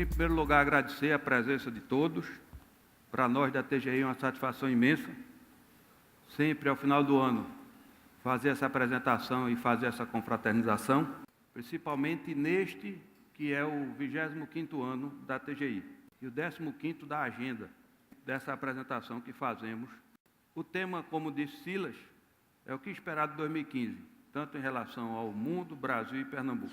primeiro lugar, agradecer a presença de todos. Para nós da TGI é uma satisfação imensa, sempre ao final do ano, fazer essa apresentação e fazer essa confraternização, principalmente neste que é o 25º ano da TGI e o 15º da agenda dessa apresentação que fazemos. O tema, como disse Silas, é o que esperar de 2015, tanto em relação ao mundo, Brasil e Pernambuco.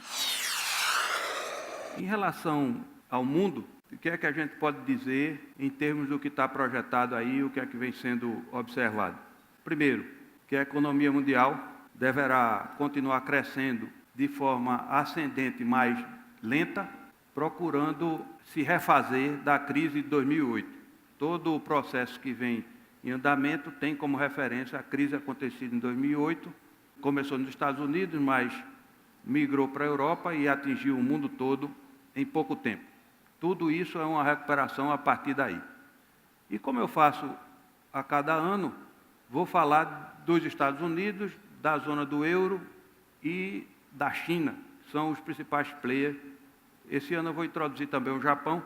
Em relação ao mundo, o que é que a gente pode dizer em termos do que está projetado aí, o que é que vem sendo observado? Primeiro, que a economia mundial deverá continuar crescendo de forma ascendente, mais lenta, procurando se refazer da crise de 2008. Todo o processo que vem em andamento tem como referência a crise acontecida em 2008, começou nos Estados Unidos, mas migrou para a Europa e atingiu o mundo todo em pouco tempo. Tudo isso é uma recuperação a partir daí. E como eu faço a cada ano, vou falar dos Estados Unidos, da zona do euro e da China, são os principais players. Esse ano eu vou introduzir também o Japão,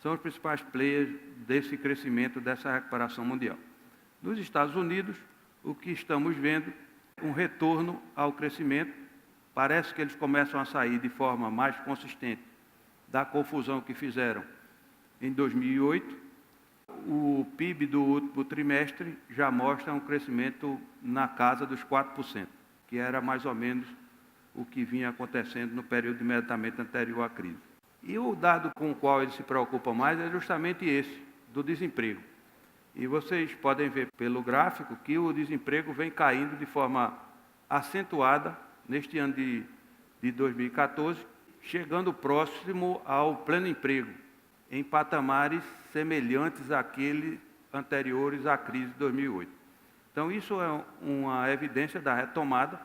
são os principais players desse crescimento, dessa recuperação mundial. Nos Estados Unidos, o que estamos vendo é um retorno ao crescimento. Parece que eles começam a sair de forma mais consistente da confusão que fizeram em 2008. O PIB do último trimestre já mostra um crescimento na casa dos 4%, que era mais ou menos o que vinha acontecendo no período imediatamente anterior à crise. E o dado com o qual ele se preocupa mais é justamente esse, do desemprego. E vocês podem ver pelo gráfico que o desemprego vem caindo de forma acentuada neste ano de 2014, chegando próximo ao pleno emprego, em patamares semelhantes àqueles anteriores à crise de 2008. Então, isso é uma evidência da retomada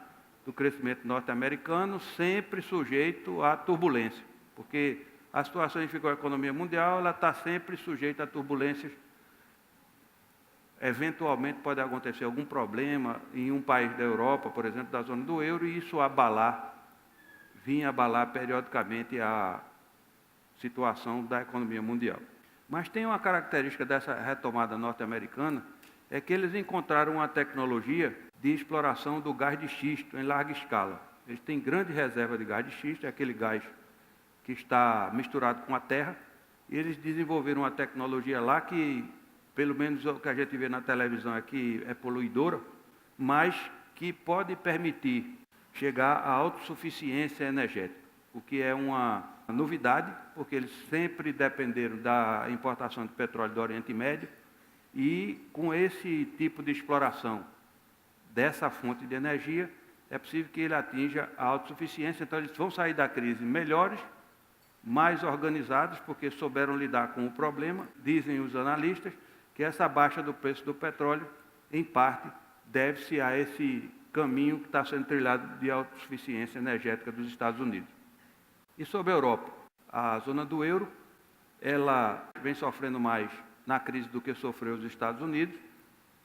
do crescimento norte-americano, sempre sujeito à turbulência, porque a situação em que ficou a economia mundial, ela está sempre sujeita a turbulências. Eventualmente pode acontecer algum problema em um país da Europa, por exemplo, da zona do euro, e isso vinha abalar periodicamente a situação da economia mundial. Mas tem uma característica dessa retomada norte-americana, é que eles encontraram uma tecnologia de exploração do gás de xisto em larga escala. Eles têm grande reserva de gás de xisto, é aquele gás que está misturado com a terra, e eles desenvolveram uma tecnologia lá que, pelo menos o que a gente vê na televisão aqui, é poluidora, mas que pode permitir chegar à autossuficiência energética, o que é uma novidade, porque eles sempre dependeram da importação de petróleo do Oriente Médio, e com esse tipo de exploração dessa fonte de energia, é possível que ele atinja a autossuficiência. Então, eles vão sair da crise melhores, mais organizados, porque souberam lidar com o problema. Dizem os analistas que essa baixa do preço do petróleo, em parte, deve-se a esse caminho que está sendo trilhado de autossuficiência energética dos Estados Unidos. E sobre a Europa, a zona do euro, ela vem sofrendo mais na crise do que sofreu os Estados Unidos,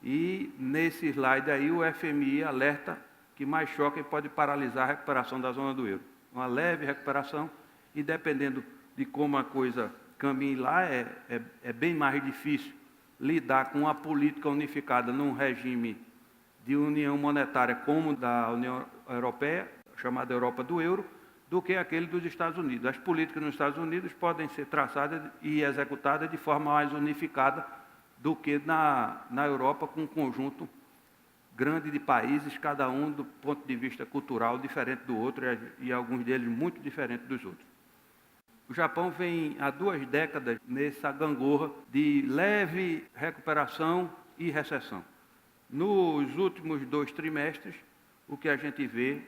e nesse slide aí o FMI alerta que mais choque pode paralisar a recuperação da zona do euro. Uma leve recuperação, e dependendo de como a coisa caminhe lá, é bem mais difícil lidar com uma política unificada num regime de união monetária como da União Europeia, chamada Europa do Euro, do que aquele dos Estados Unidos. As políticas nos Estados Unidos podem ser traçadas e executadas de forma mais unificada do que na Europa, com um conjunto grande de países, cada um do ponto de vista cultural diferente do outro, e alguns deles muito diferentes dos outros. O Japão vem há 2 décadas nessa gangorra de leve recuperação e recessão. Nos últimos 2 trimestres, o que a gente vê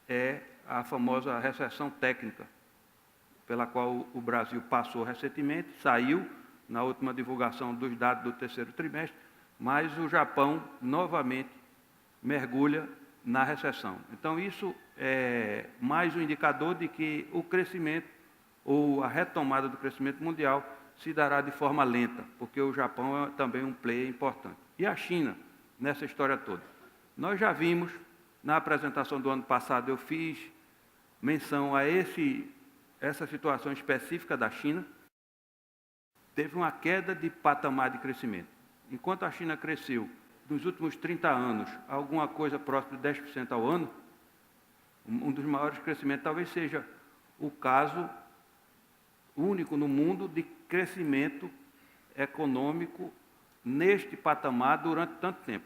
é a famosa recessão técnica, pela qual o Brasil passou recentemente, saiu na última divulgação dos dados do 3º trimestre, mas o Japão novamente mergulha na recessão. Então, isso é mais um indicador de que o crescimento ou a retomada do crescimento mundial se dará de forma lenta, porque o Japão é também um player importante. E a China, nessa história toda? Nós já vimos, na apresentação do ano passado, eu fiz menção a essa situação específica da China, teve uma queda de patamar de crescimento. Enquanto a China cresceu, nos últimos 30 anos, alguma coisa próxima de 10% ao ano, um dos maiores crescimentos talvez seja o caso único no mundo de crescimento econômico neste patamar durante tanto tempo.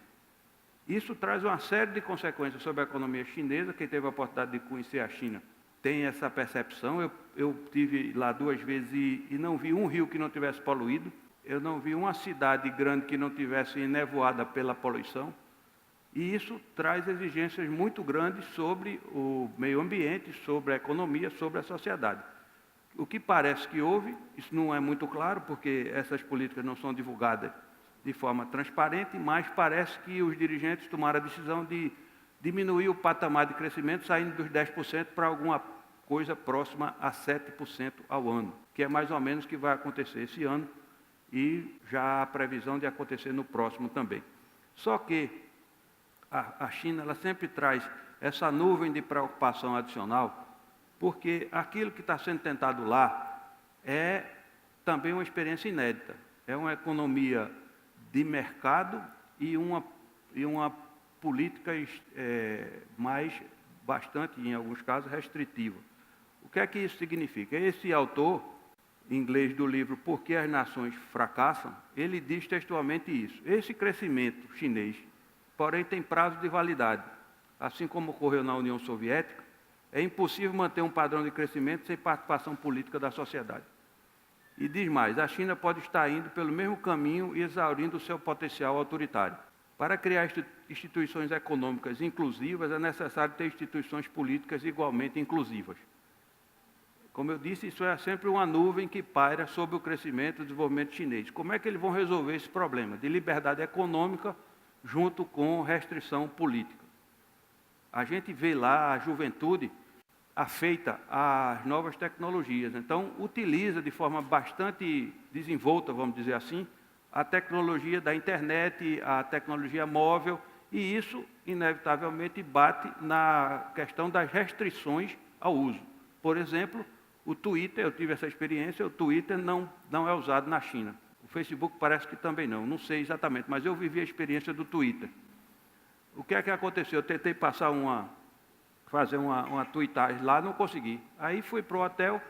Isso traz uma série de consequências sobre a economia chinesa. Quem teve a oportunidade de conhecer a China tem essa percepção. Eu tive lá 2 vezes e não vi um rio que não tivesse poluído. Eu não vi uma cidade grande que não tivesse enevoada pela poluição. E isso traz exigências muito grandes sobre o meio ambiente, sobre a economia, sobre a sociedade. O que parece que houve, isso não é muito claro, porque essas políticas não são divulgadas de forma transparente, mas parece que os dirigentes tomaram a decisão de diminuir o patamar de crescimento, saindo dos 10% para alguma coisa próxima a 7% ao ano, que é mais ou menos o que vai acontecer esse ano e já há previsão de acontecer no próximo também. Só que a China ela sempre traz essa nuvem de preocupação adicional, porque aquilo que está sendo tentado lá é também uma experiência inédita. É uma economia de mercado e uma política mais, bastante, em alguns casos, restritiva. O que é que isso significa? Esse autor, em inglês, do livro Por que as Nações Fracassam, ele diz textualmente isso. Esse crescimento chinês, porém, tem prazo de validade. Assim como ocorreu na União Soviética, é impossível manter um padrão de crescimento sem participação política da sociedade. E diz mais, a China pode estar indo pelo mesmo caminho e exaurindo o seu potencial autoritário. Para criar instituições econômicas inclusivas, é necessário ter instituições políticas igualmente inclusivas. Como eu disse, isso é sempre uma nuvem que paira sobre o crescimento e o desenvolvimento chinês. Como é que eles vão resolver esse problema de liberdade econômica junto com restrição política? A gente vê lá a juventude afeita às novas tecnologias. Então, utiliza de forma bastante desenvolta, vamos dizer assim, a tecnologia da internet, a tecnologia móvel, e isso, inevitavelmente, bate na questão das restrições ao uso. Por exemplo, o Twitter, eu tive essa experiência, o Twitter não é usado na China. O Facebook parece que também não sei exatamente, mas eu vivi a experiência do Twitter. O que é que aconteceu? Eu tentei fazer uma tweetagem lá, não consegui. Aí fui para o hotel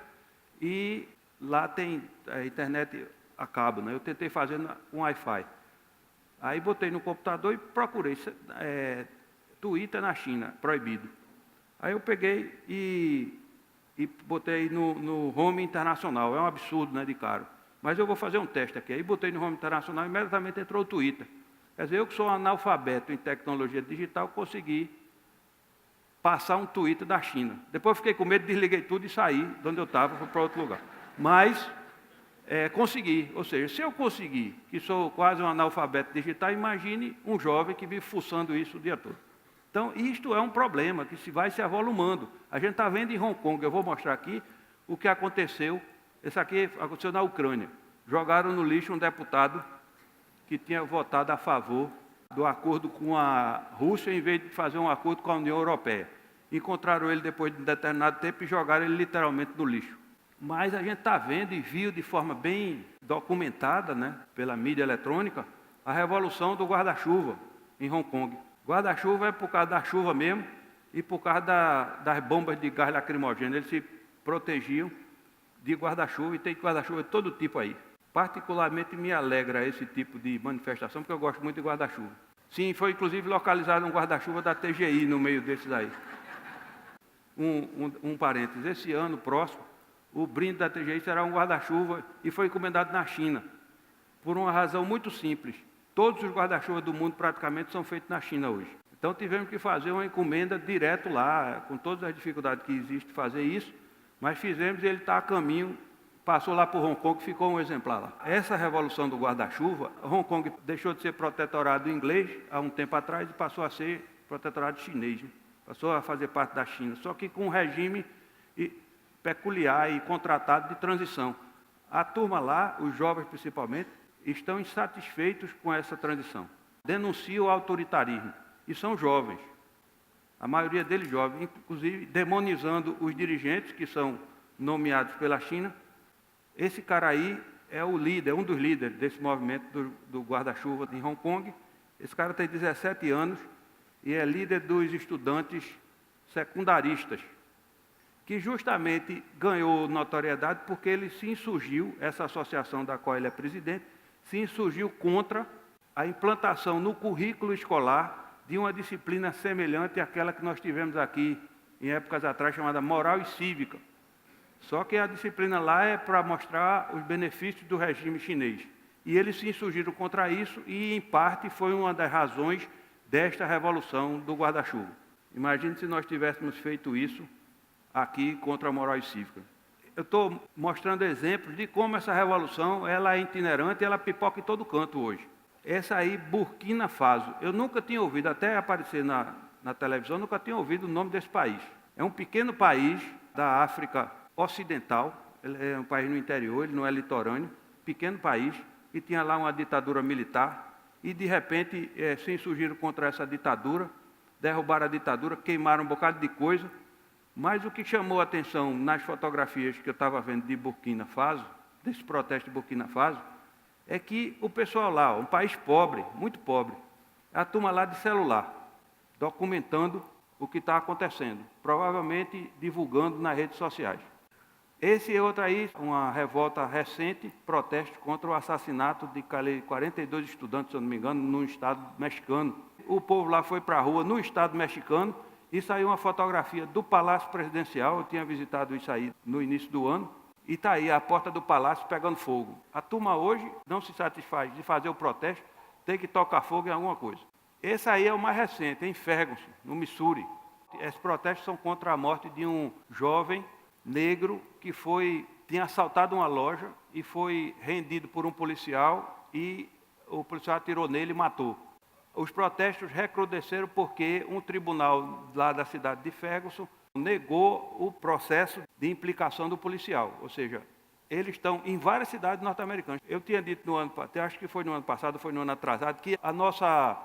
e lá tem a internet a cabo, né? Eu tentei fazer com Wi-Fi. Aí botei no computador e procurei Twitter na China, proibido. Aí eu peguei e botei no Home Internacional. É um absurdo, né, de caro. Mas eu vou fazer um teste aqui. Aí botei no Home Internacional e imediatamente entrou o Twitter. Quer dizer, eu que sou analfabeto em tecnologia digital, consegui passar um Twitter da China. Depois fiquei com medo, desliguei tudo e saí de onde eu estava, fui para outro lugar. Mas consegui. Ou seja, se eu conseguir, que sou quase um analfabeto digital, imagine um jovem que vive fuçando isso o dia todo. Então, isto é um problema que vai se avolumando. A gente está vendo em Hong Kong, eu vou mostrar aqui o que aconteceu. Esse aqui aconteceu na Ucrânia. Jogaram no lixo um deputado que tinha votado a favor do acordo com a Rússia, em vez de fazer um acordo com a União Europeia. Encontraram ele depois de um determinado tempo e jogaram ele literalmente no lixo. Mas a gente está vendo e viu de forma bem documentada, né, pela mídia eletrônica, a revolução do guarda-chuva em Hong Kong. Guarda-chuva é por causa da chuva mesmo e por causa das bombas de gás lacrimogêneo. Eles se protegiam de guarda-chuva e tem guarda-chuva de todo tipo aí. Particularmente me alegra esse tipo de manifestação, porque eu gosto muito de guarda-chuva. Sim, foi inclusive localizado um guarda-chuva da TGI no meio desses aí. Um parênteses, esse ano próximo, o brinde da TGI será um guarda-chuva e foi encomendado na China, por uma razão muito simples. Todos os guarda-chuvas do mundo praticamente são feitos na China hoje. Então tivemos que fazer uma encomenda direto lá, com todas as dificuldades que existem fazer isso, mas fizemos e ele está a caminho. Passou lá por Hong Kong, ficou um exemplar lá. Essa revolução do guarda-chuva, Hong Kong deixou de ser protetorado inglês há um tempo atrás e passou a ser protetorado chinês. Né? Passou a fazer parte da China, só que com um regime peculiar e contratado de transição. A turma lá, os jovens principalmente, estão insatisfeitos com essa transição. Denunciam o autoritarismo. E são jovens. A maioria deles jovens, inclusive demonizando os dirigentes que são nomeados pela China. Esse cara aí é o líder, um dos líderes desse movimento do guarda-chuva em Hong Kong. Esse cara tem 17 anos e é líder dos estudantes secundaristas, que justamente ganhou notoriedade porque ele se insurgiu, essa associação da qual ele é presidente, se insurgiu contra a implantação no currículo escolar de uma disciplina semelhante àquela que nós tivemos aqui em épocas atrás, chamada moral e cívica. Só que a disciplina lá é para mostrar os benefícios do regime chinês. E eles se insurgiram contra isso e, em parte, foi uma das razões desta revolução do guarda-chuva. Imagine se nós tivéssemos feito isso aqui contra a moral e cívica. Eu estou mostrando exemplos de como essa revolução ela é itinerante e ela pipoca em todo canto hoje. Essa aí, Burkina Faso, eu nunca tinha ouvido, até aparecer na televisão, nunca tinha ouvido o nome desse país. É um pequeno país da África Ocidental, ele é um país no interior, ele não é litorâneo, pequeno país, e tinha lá uma ditadura militar, e de repente se insurgiram contra essa ditadura, derrubaram a ditadura, queimaram um bocado de coisa, mas o que chamou a atenção nas fotografias que eu estava vendo de Burkina Faso, desse protesto de Burkina Faso, é que o pessoal lá, um país pobre, muito pobre, a turma lá de celular, documentando o que está acontecendo, provavelmente divulgando nas redes sociais. Esse é outro aí, uma revolta recente, protesto contra o assassinato de 42 estudantes, se eu não me engano, no estado mexicano. O povo lá foi para a rua, no estado mexicano, e saiu uma fotografia do Palácio Presidencial, eu tinha visitado isso aí no início do ano, e está aí a porta do palácio pegando fogo. A turma hoje não se satisfaz de fazer o protesto, tem que tocar fogo em alguma coisa. Esse aí é o mais recente, em Ferguson, no Missouri. Esses protestos são contra a morte de um jovem negro que tinha assaltado uma loja e foi rendido por um policial e o policial atirou nele e matou. Os protestos recrudesceram porque um tribunal lá da cidade de Ferguson negou o processo de implicação do policial, ou seja, eles estão em várias cidades norte-americanas. Eu tinha dito acho que foi no ano passado, foi no ano atrasado, que a nossa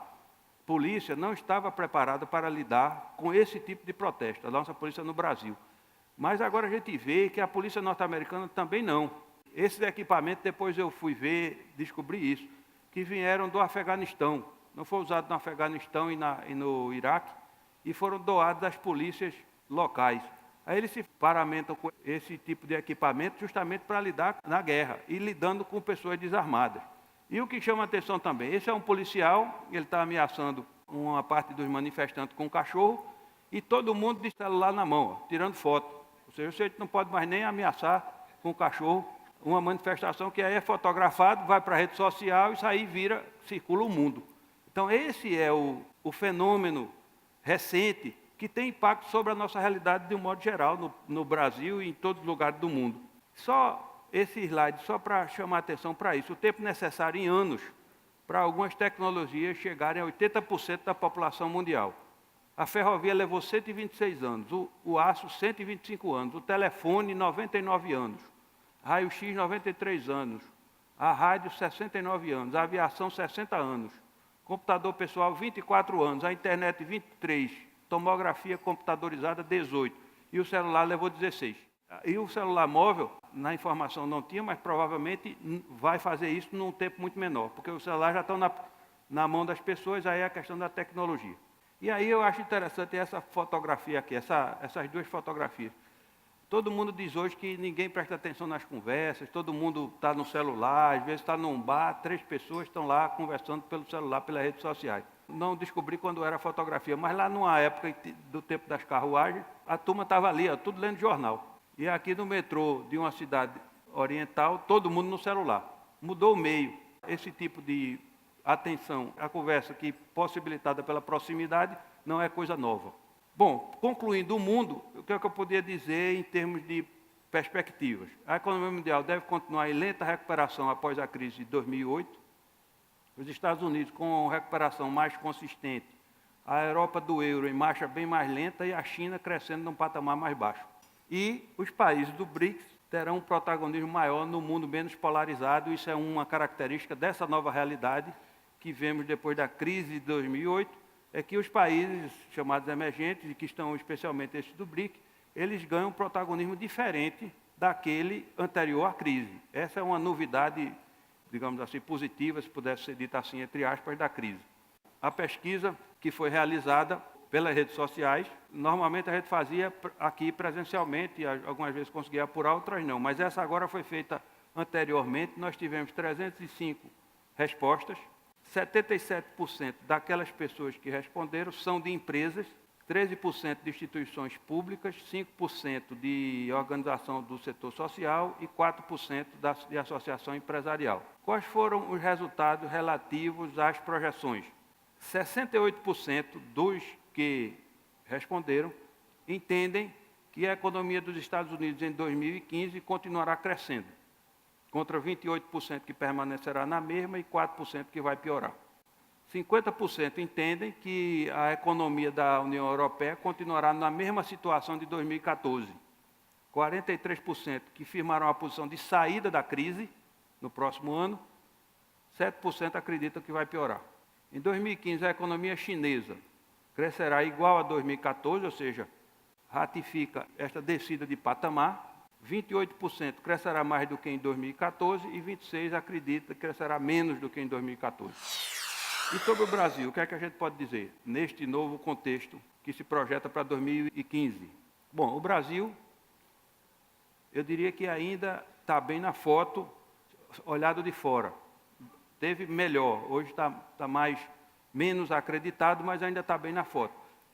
polícia não estava preparada para lidar com esse tipo de protesto, a nossa polícia no Brasil. Mas agora a gente vê que a polícia norte-americana também não. Esses equipamentos, depois eu fui ver, descobri isso, que vieram do Afeganistão. Não foi usado no Afeganistão e no Iraque, e foram doados às polícias locais. Aí eles se paramentam com esse tipo de equipamento justamente para lidar na guerra e lidando com pessoas desarmadas. E o que chama a atenção também, esse é um policial, ele está ameaçando uma parte dos manifestantes com um cachorro, e todo mundo de celular na mão, ó, tirando foto. Ou seja, você não pode mais nem ameaçar com o cachorro uma manifestação que aí é fotografado, vai para a rede social e isso aí circula o mundo. Então esse é o fenômeno recente que tem impacto sobre a nossa realidade de um modo geral, no Brasil e em todos os lugares do mundo. Só esse slide, só para chamar a atenção para isso, o tempo necessário em anos para algumas tecnologias chegarem a 80% da população mundial. A ferrovia levou 126 anos, o aço 125 anos, o telefone 99 anos, raio-x 93 anos, a rádio 69 anos, a aviação 60 anos, computador pessoal 24 anos, a internet 23, tomografia computadorizada 18 e o celular levou 16. E o celular móvel, na informação não tinha, mas provavelmente vai fazer isso num tempo muito menor, porque os celulares já estão na mão das pessoas, aí é a questão da tecnologia. E aí eu acho interessante essa fotografia aqui, essas duas fotografias. Todo mundo diz hoje que ninguém presta atenção nas conversas, todo mundo está no celular, às vezes está num bar, 3 pessoas estão lá conversando pelo celular, pelas redes sociais. Não descobri quando era fotografia, mas lá numa época do tempo das carruagens, a turma estava ali, ó, tudo lendo jornal. E aqui no metrô de uma cidade oriental, todo mundo no celular. Mudou o meio. Esse tipo de atenção, a conversa que possibilitada pela proximidade, não é coisa nova. Bom, concluindo o mundo, o que é que eu poderia dizer em termos de perspectivas? A economia mundial deve continuar em lenta recuperação após a crise de 2008. Os Estados Unidos com recuperação mais consistente, a Europa do euro em marcha bem mais lenta e a China crescendo num patamar mais baixo. E os países do BRICS terão um protagonismo maior no mundo menos polarizado. Isso é uma característica dessa nova realidade que vemos depois da crise de 2008, é que os países chamados emergentes, e que estão especialmente esses do BRIC, eles ganham um protagonismo diferente daquele anterior à crise. Essa é uma novidade, digamos assim, positiva, se pudesse ser dita assim, entre aspas, da crise. A pesquisa que foi realizada pelas redes sociais, normalmente a gente fazia aqui presencialmente, e algumas vezes conseguia apurar, outras não, mas essa agora foi feita anteriormente. Nós tivemos 305 respostas, 77% daquelas pessoas que responderam são de empresas, 13% de instituições públicas, 5% de organização do setor social e 4% de associação empresarial. Quais foram os resultados relativos às projeções? 68% dos que responderam entendem que a economia dos Estados Unidos em 2015 continuará crescendo, contra 28% que permanecerá na mesma e 4% que vai piorar. 50% entendem que a economia da União Europeia continuará na mesma situação de 2014. 43% que firmaram a posição de saída da crise no próximo ano. 7% acreditam que vai piorar. Em 2015, a economia chinesa crescerá igual a 2014, ou seja, ratifica esta descida de patamar. 28% crescerá mais do que em 2014 e 26% acredita que crescerá menos do que em 2014. E sobre o Brasil, o que é que a gente pode dizer neste novo contexto que se projeta para 2015? Bom, o Brasil, eu diria que ainda está bem na foto, olhado de fora. Teve melhor, hoje está menos acreditado, mas ainda está bem na foto.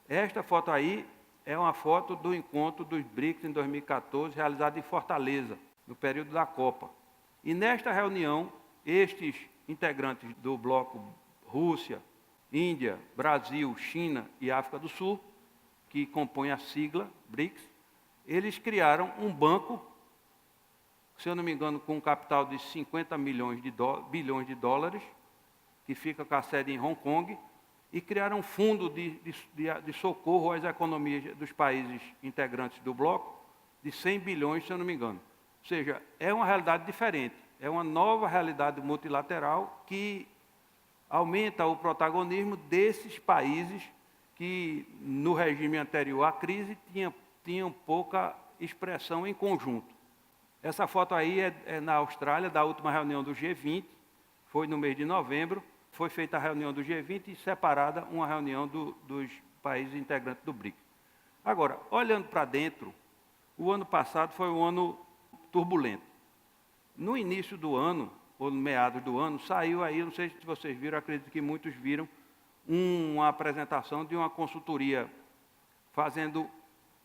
Esta foto aí é uma foto do encontro dos BRICS em 2014, realizado em Fortaleza, no período da Copa. E nesta reunião, estes integrantes do bloco Rússia, Índia, Brasil, China e África do Sul, que compõem a sigla BRICS, eles criaram um banco, se eu não me engano, com um capital de 50 bilhões de dólares, que fica com a sede em Hong Kong, e criaram um fundo de socorro às economias dos países integrantes do bloco, de 100 bilhões, se eu não me engano. Ou seja, é uma realidade diferente, é uma nova realidade multilateral que aumenta o protagonismo desses países que, no regime anterior à crise, tinham pouca expressão em conjunto. Essa foto aí é na Austrália, da última reunião do G20, foi no mês de novembro, foi feita a reunião do G20 e separada uma reunião dos países integrantes do BRICS. Agora, olhando para dentro, o ano passado foi um ano turbulento. No início do ano, ou no meados do ano, saiu aí, não sei se vocês viram, acredito que muitos viram, uma apresentação de uma consultoria fazendo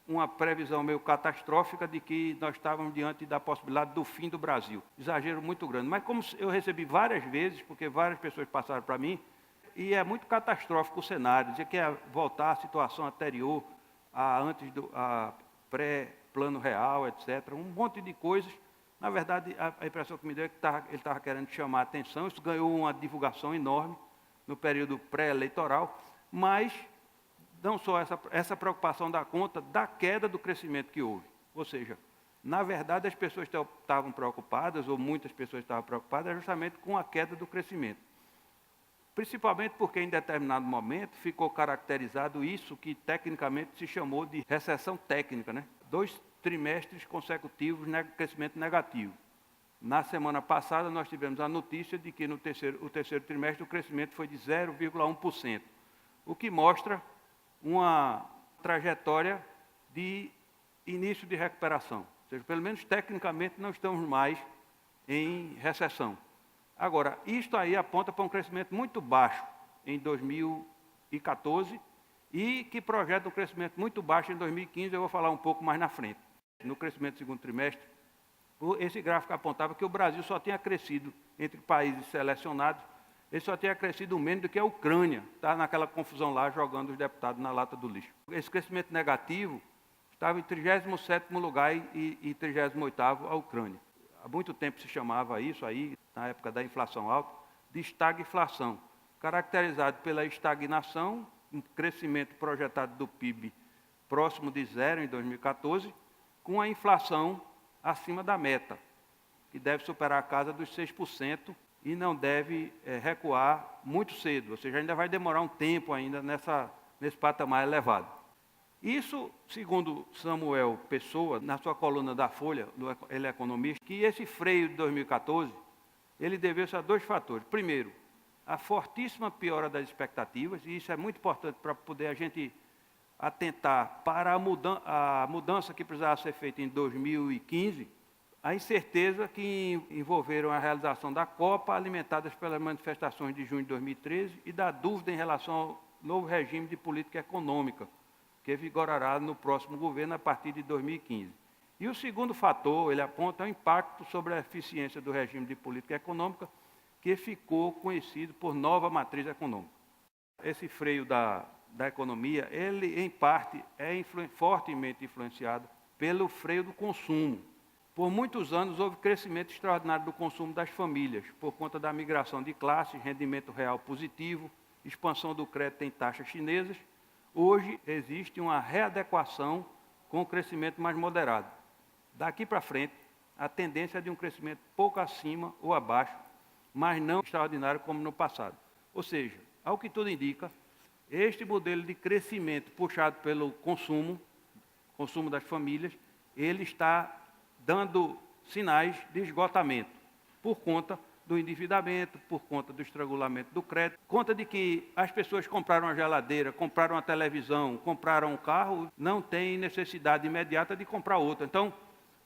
uma previsão meio catastrófica de que nós estávamos diante da possibilidade do fim do Brasil. Exagero muito grande. Mas como eu recebi várias vezes, porque várias pessoas passaram para mim, e é muito catastrófico o cenário, dizer que é voltar à situação anterior, a pré-plano real, etc. Um monte de coisas. Na verdade, a impressão que me deu é que ele estava querendo chamar a atenção. Isso ganhou uma divulgação enorme no período pré-eleitoral, mas não só essa preocupação dá conta da queda do crescimento que houve. Ou seja, na verdade, as pessoas estavam preocupadas, ou muitas pessoas estavam preocupadas, justamente com a queda do crescimento. Principalmente porque, em determinado momento, ficou caracterizado isso que, tecnicamente, se chamou de recessão técnica, né? 2 trimestres consecutivos de crescimento negativo. Na semana passada, nós tivemos a notícia de que no terceiro trimestre o crescimento foi de 0,1%, o que mostra uma trajetória de início de recuperação. Ou seja, pelo menos tecnicamente não estamos mais em recessão. Agora, isto aí aponta para um crescimento muito baixo em 2014 e que projeta um crescimento muito baixo em 2015, eu vou falar um pouco mais na frente. No crescimento do segundo trimestre, esse gráfico apontava que o Brasil só tinha crescido entre países selecionados, ele só tinha crescido menos do que a Ucrânia, está naquela confusão lá, jogando os deputados na lata do lixo. Esse crescimento negativo estava em 37º lugar e 38º a Ucrânia. Há muito tempo se chamava isso aí, na época da inflação alta, de estagflação, caracterizado pela estagnação, um crescimento projetado do PIB próximo de 0 em 2014, com a inflação acima da meta, que deve superar a casa dos 6%, e não deve recuar muito cedo, ou seja, ainda vai demorar um tempo ainda nesse patamar elevado. Isso, segundo Samuel Pessoa, na sua coluna da Folha, ele é economista, que esse freio de 2014, ele deveu-se a dois fatores. Primeiro, a fortíssima piora das expectativas, e isso é muito importante para poder a gente atentar para a mudança que precisava ser feita em 2015, a incerteza que envolveram a realização da Copa, alimentadas pelas manifestações de junho de 2013, e da dúvida em relação ao novo regime de política econômica, que vigorará no próximo governo a partir de 2015. E o segundo fator, ele aponta o impacto sobre a eficiência do regime de política econômica, que ficou conhecido por nova matriz econômica. Esse freio da economia, ele, em parte, é fortemente influenciado pelo freio do consumo. Por muitos anos, houve crescimento extraordinário do consumo das famílias, por conta da migração de classes, rendimento real positivo, expansão do crédito em taxas chinesas. Hoje, existe uma readequação com o crescimento mais moderado. Daqui para frente, a tendência é de um crescimento pouco acima ou abaixo, mas não extraordinário como no passado. Ou seja, ao que tudo indica, este modelo de crescimento puxado pelo consumo das famílias, ele está dando sinais de esgotamento, por conta do endividamento, por conta do estrangulamento do crédito, conta de que as pessoas compraram uma geladeira, compraram uma televisão, compraram um carro, não tem necessidade imediata de comprar outro. Então,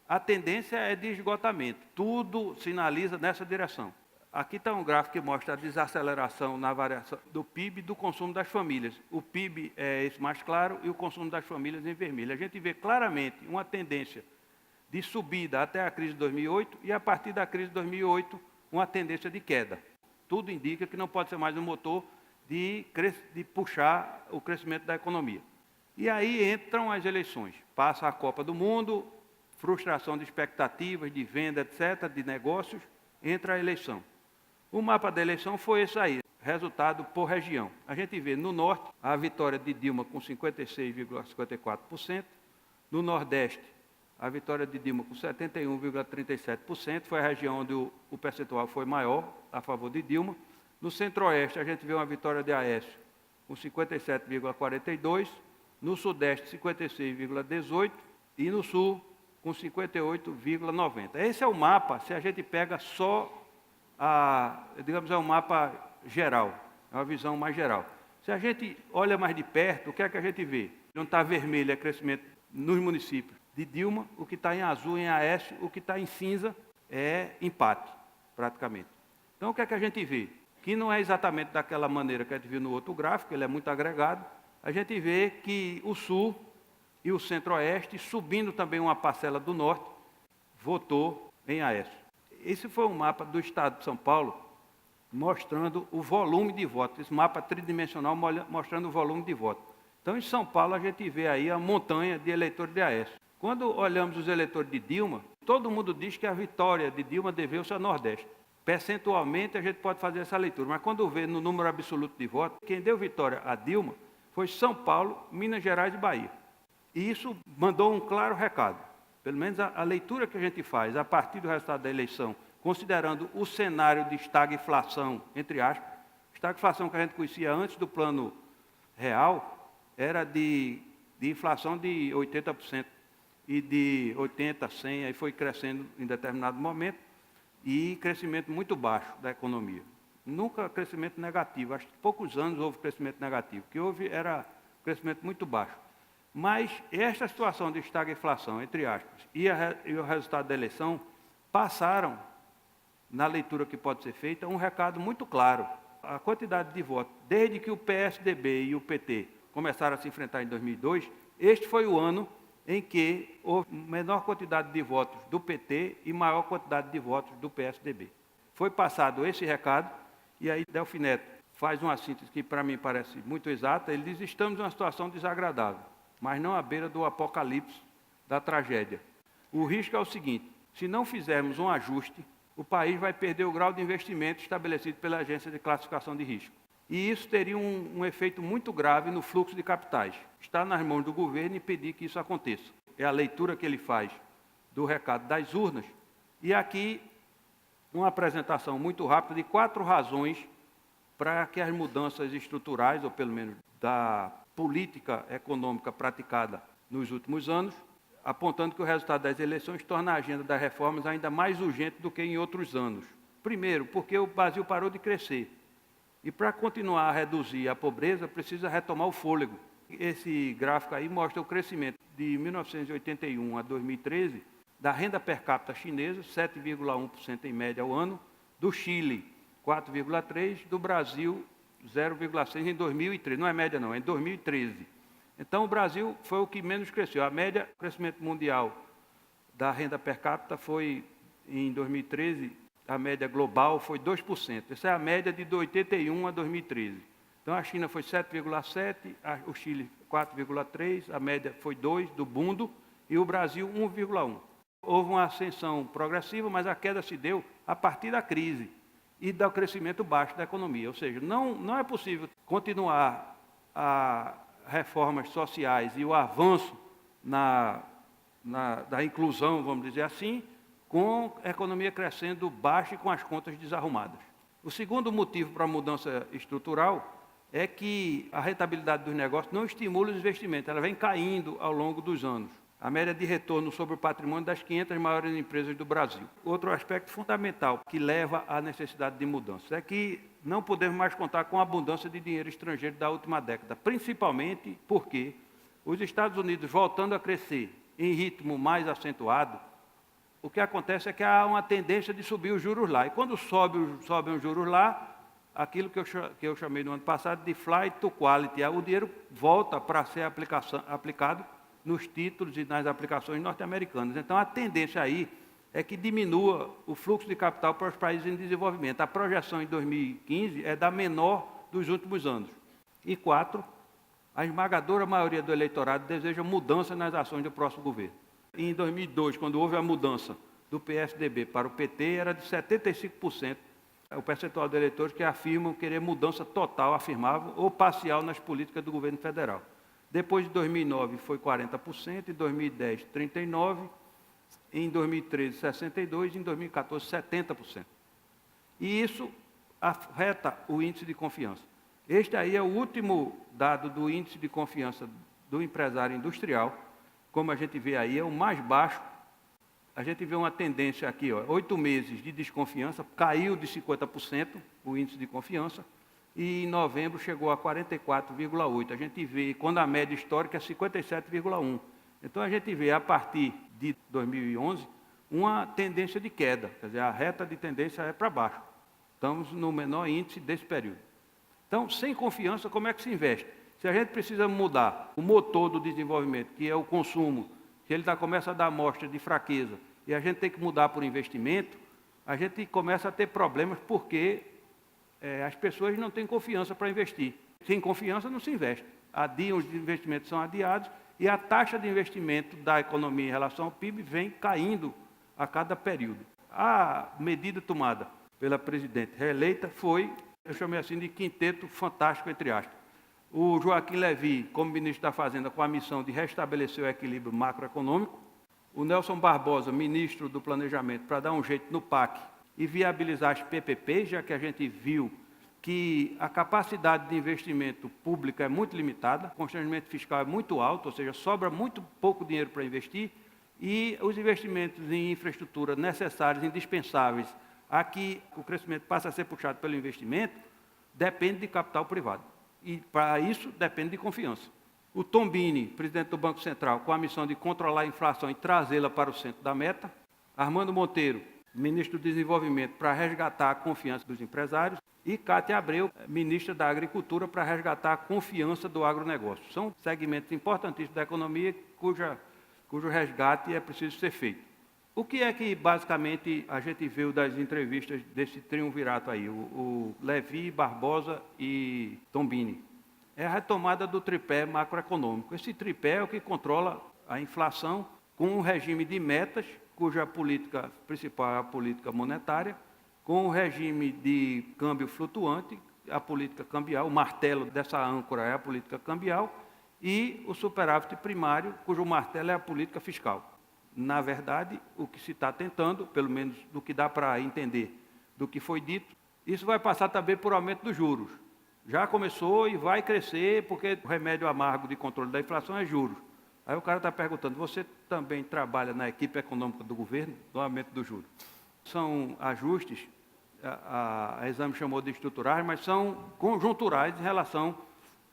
a tendência é de esgotamento. Tudo sinaliza nessa direção. Aqui está um gráfico que mostra a desaceleração na variação do PIB e do consumo das famílias. O PIB é esse mais claro e o consumo das famílias em vermelho. A gente vê claramente uma tendência de subida até a crise de 2008 e, a partir da crise de 2008, uma tendência de queda. Tudo indica que não pode ser mais um motor de puxar o crescimento da economia. E aí entram as eleições. Passa a Copa do Mundo, frustração de expectativas, de venda, etc., de negócios, entra a eleição. O mapa da eleição foi esse aí, resultado por região. A gente vê no Norte a vitória de Dilma com 56,54%, no Nordeste a vitória de Dilma com 71,37%, foi a região onde o percentual foi maior a favor de Dilma. No Centro-Oeste, a gente vê uma vitória de Aécio com 57,42%, no Sudeste, 56,18% e no Sul, com 58,90%. Esse é o mapa, se a gente pega só, digamos, é um mapa geral, é uma visão mais geral. Se a gente olha mais de perto, o que é que a gente vê? Onde está vermelho é crescimento nos municípios de Dilma, o que está em azul em Aécio, o que está em cinza é empate, praticamente. Então, o que é que a gente vê? Que não é exatamente daquela maneira que a gente viu no outro gráfico, ele é muito agregado. A gente vê que o Sul e o Centro-Oeste, subindo também uma parcela do Norte, votou em Aécio. Esse foi um mapa do Estado de São Paulo, mostrando o volume de votos. Esse mapa tridimensional mostrando o volume de votos. Então, em São Paulo, a gente vê aí a montanha de eleitores de Aécio. Quando olhamos os eleitores de Dilma, todo mundo diz que a vitória de Dilma deveu-se ao Nordeste. Percentualmente, a gente pode fazer essa leitura, mas quando vê no número absoluto de votos, quem deu vitória a Dilma foi São Paulo, Minas Gerais e Bahia. E isso mandou um claro recado. Pelo menos a leitura que a gente faz a partir do resultado da eleição, considerando o cenário de estagflação, entre aspas, estagflação que a gente conhecia antes do plano real, era de inflação de 80%. E de 80%, 100%, aí foi crescendo em determinado momento, e crescimento muito baixo da economia. Nunca crescimento negativo, acho que poucos anos houve crescimento negativo, o que houve era crescimento muito baixo. Mas esta situação de estagflação, entre aspas, e o resultado da eleição, passaram, na leitura que pode ser feita, um recado muito claro. A quantidade de votos, desde que o PSDB e o PT começaram a se enfrentar em 2002, este foi o ano em que houve menor quantidade de votos do PT e maior quantidade de votos do PSDB. Foi passado esse recado, e aí Delfim Neto faz uma síntese que para mim parece muito exata. Ele diz: estamos em uma situação desagradável, mas não à beira do apocalipse, da tragédia. O risco é o seguinte: se não fizermos um ajuste, o país vai perder o grau de investimento estabelecido pela Agência de Classificação de Risco. E isso teria um efeito muito grave no fluxo de capitais. Está nas mãos do governo impedir que isso aconteça. É a leitura que ele faz do recado das urnas. E aqui, uma apresentação muito rápida de 4 razões para que as mudanças estruturais, ou pelo menos da política econômica praticada nos últimos anos, apontando que o resultado das eleições torna a agenda das reformas ainda mais urgente do que em outros anos. Primeiro, porque o Brasil parou de crescer. E para continuar a reduzir a pobreza, precisa retomar o fôlego. Esse gráfico aí mostra o crescimento de 1981 a 2013 da renda per capita chinesa, 7,1% em média ao ano, do Chile, 4,3%, do Brasil, 0,6% em 2013. Não é média não, é em 2013. Então o Brasil foi o que menos cresceu. A média, o crescimento mundial da renda per capita foi, em 2013, a média global foi 2%. Essa é a média de 81 a 2013. Então, a China foi 7,7%, o Chile 4,3%, a média foi 2% do mundo, e o Brasil 1,1%. Houve uma ascensão progressiva, mas a queda se deu a partir da crise e do crescimento baixo da economia. Ou seja, não é possível continuar a reformas sociais e o avanço da inclusão, vamos dizer assim, com a economia crescendo baixa e com as contas desarrumadas. O segundo motivo para a mudança estrutural é que a rentabilidade dos negócios não estimula os investimentos, ela vem caindo ao longo dos anos. A média de retorno sobre o patrimônio das 500 maiores empresas do Brasil. Outro aspecto fundamental que leva à necessidade de mudança é que não podemos mais contar com a abundância de dinheiro estrangeiro da última década, principalmente porque os Estados Unidos, voltando a crescer em ritmo mais acentuado, o que acontece é que há uma tendência de subir os juros lá. E quando sobem os juros lá, aquilo que eu chamei no ano passado de flight to quality, o dinheiro volta para ser aplicado nos títulos e nas aplicações norte-americanas. Então, a tendência aí é que diminua o fluxo de capital para os países em desenvolvimento. A projeção em 2015 é da menor dos últimos anos. E 4, a esmagadora maioria do eleitorado deseja mudança nas ações do próximo governo. Em 2002, quando houve a mudança do PSDB para o PT, era de 75%. O percentual de eleitores que afirmam querer mudança total, afirmavam, ou parcial nas políticas do governo federal. Depois de 2009 foi 40%, em 2010 39%, em 2013 62% e em 2014 70%. E isso afeta o índice de confiança. Este aí é o último dado do índice de confiança do empresário industrial. Como a gente vê aí, é o mais baixo. A gente vê uma tendência aqui, 8 meses de desconfiança, caiu de 50% o índice de confiança, e em novembro chegou a 44,8%. A gente vê, quando a média histórica é 57,1%. Então, a gente vê, a partir de 2011, uma tendência de queda, quer dizer, a reta de tendência é para baixo. Estamos no menor índice desse período. Então, sem confiança, como é que se investe? Se a gente precisa mudar o motor do desenvolvimento, que é o consumo, se ele começa a dar mostra de fraqueza, e a gente tem que mudar por investimento, a gente começa a ter problemas porque as pessoas não têm confiança para investir. Sem confiança não se investe. Os investimentos são adiados e a taxa de investimento da economia em relação ao PIB vem caindo a cada período. A medida tomada pela presidente reeleita foi, eu chamei assim de quinteto fantástico, entre aspas. O Joaquim Levy, como ministro da Fazenda, com a missão de restabelecer o equilíbrio macroeconômico. O Nelson Barbosa, ministro do Planejamento, para dar um jeito no PAC e viabilizar as PPPs, já que a gente viu que a capacidade de investimento público é muito limitada, o constrangimento fiscal é muito alto, ou seja, sobra muito pouco dinheiro para investir, e os investimentos em infraestrutura necessários, indispensáveis, a que o crescimento passa a ser puxado pelo investimento, depende de capital privado. E, para isso, depende de confiança. O Tombini, presidente do Banco Central, com a missão de controlar a inflação e trazê-la para o centro da meta. Armando Monteiro, ministro do Desenvolvimento, para resgatar a confiança dos empresários. E Cátia Abreu, ministra da Agricultura, para resgatar a confiança do agronegócio. São segmentos importantíssimos da economia cujo resgate é preciso ser feito. O que é que, basicamente, a gente viu das entrevistas desse triunvirato aí, o Levy, Barbosa e Tombini? É a retomada do tripé macroeconômico. Esse tripé é o que controla a inflação com um regime de metas, cuja política principal é a política monetária, com o regime de câmbio flutuante, a política cambial, o martelo dessa âncora é a política cambial, e o superávit primário, cujo martelo é a política fiscal. Na verdade, o que se está tentando, pelo menos do que dá para entender do que foi dito, isso vai passar também por aumento dos juros. Já começou e vai crescer, porque o remédio amargo de controle da inflação é juros. Aí o cara está perguntando, você também trabalha na equipe econômica do governo, no aumento do juros? São ajustes, a Exame chamou de estruturais, mas são conjunturais em relação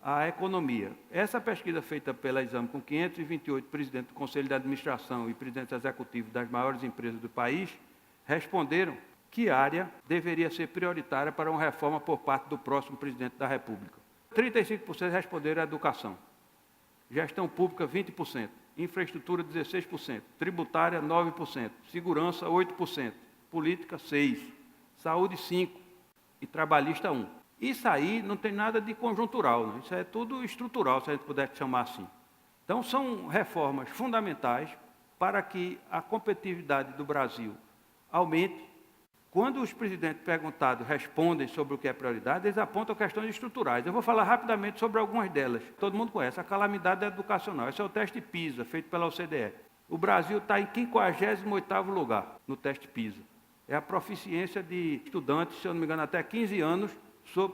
à economia. Essa pesquisa feita pela Exame com 528 presidentes do Conselho de Administração e presidentes executivos das maiores empresas do país, responderam que área deveria ser prioritária para uma reforma por parte do próximo presidente da República. 35% responderam à educação, gestão pública 20%, infraestrutura 16%, tributária 9%, segurança 8%, política 6%, saúde 5% e trabalhista 1%. Isso aí não tem nada de conjuntural, né? Isso é tudo estrutural, se a gente puder chamar assim. Então, são reformas fundamentais para que a competitividade do Brasil aumente. Quando os presidentes perguntados respondem sobre o que é prioridade, eles apontam questões estruturais. Eu vou falar rapidamente sobre algumas delas. Todo mundo conhece, a calamidade educacional. Esse é o teste PISA, feito pela OCDE. O Brasil está em 58º lugar no teste PISA. É a proficiência de estudantes, se eu não me engano, até 15 anos,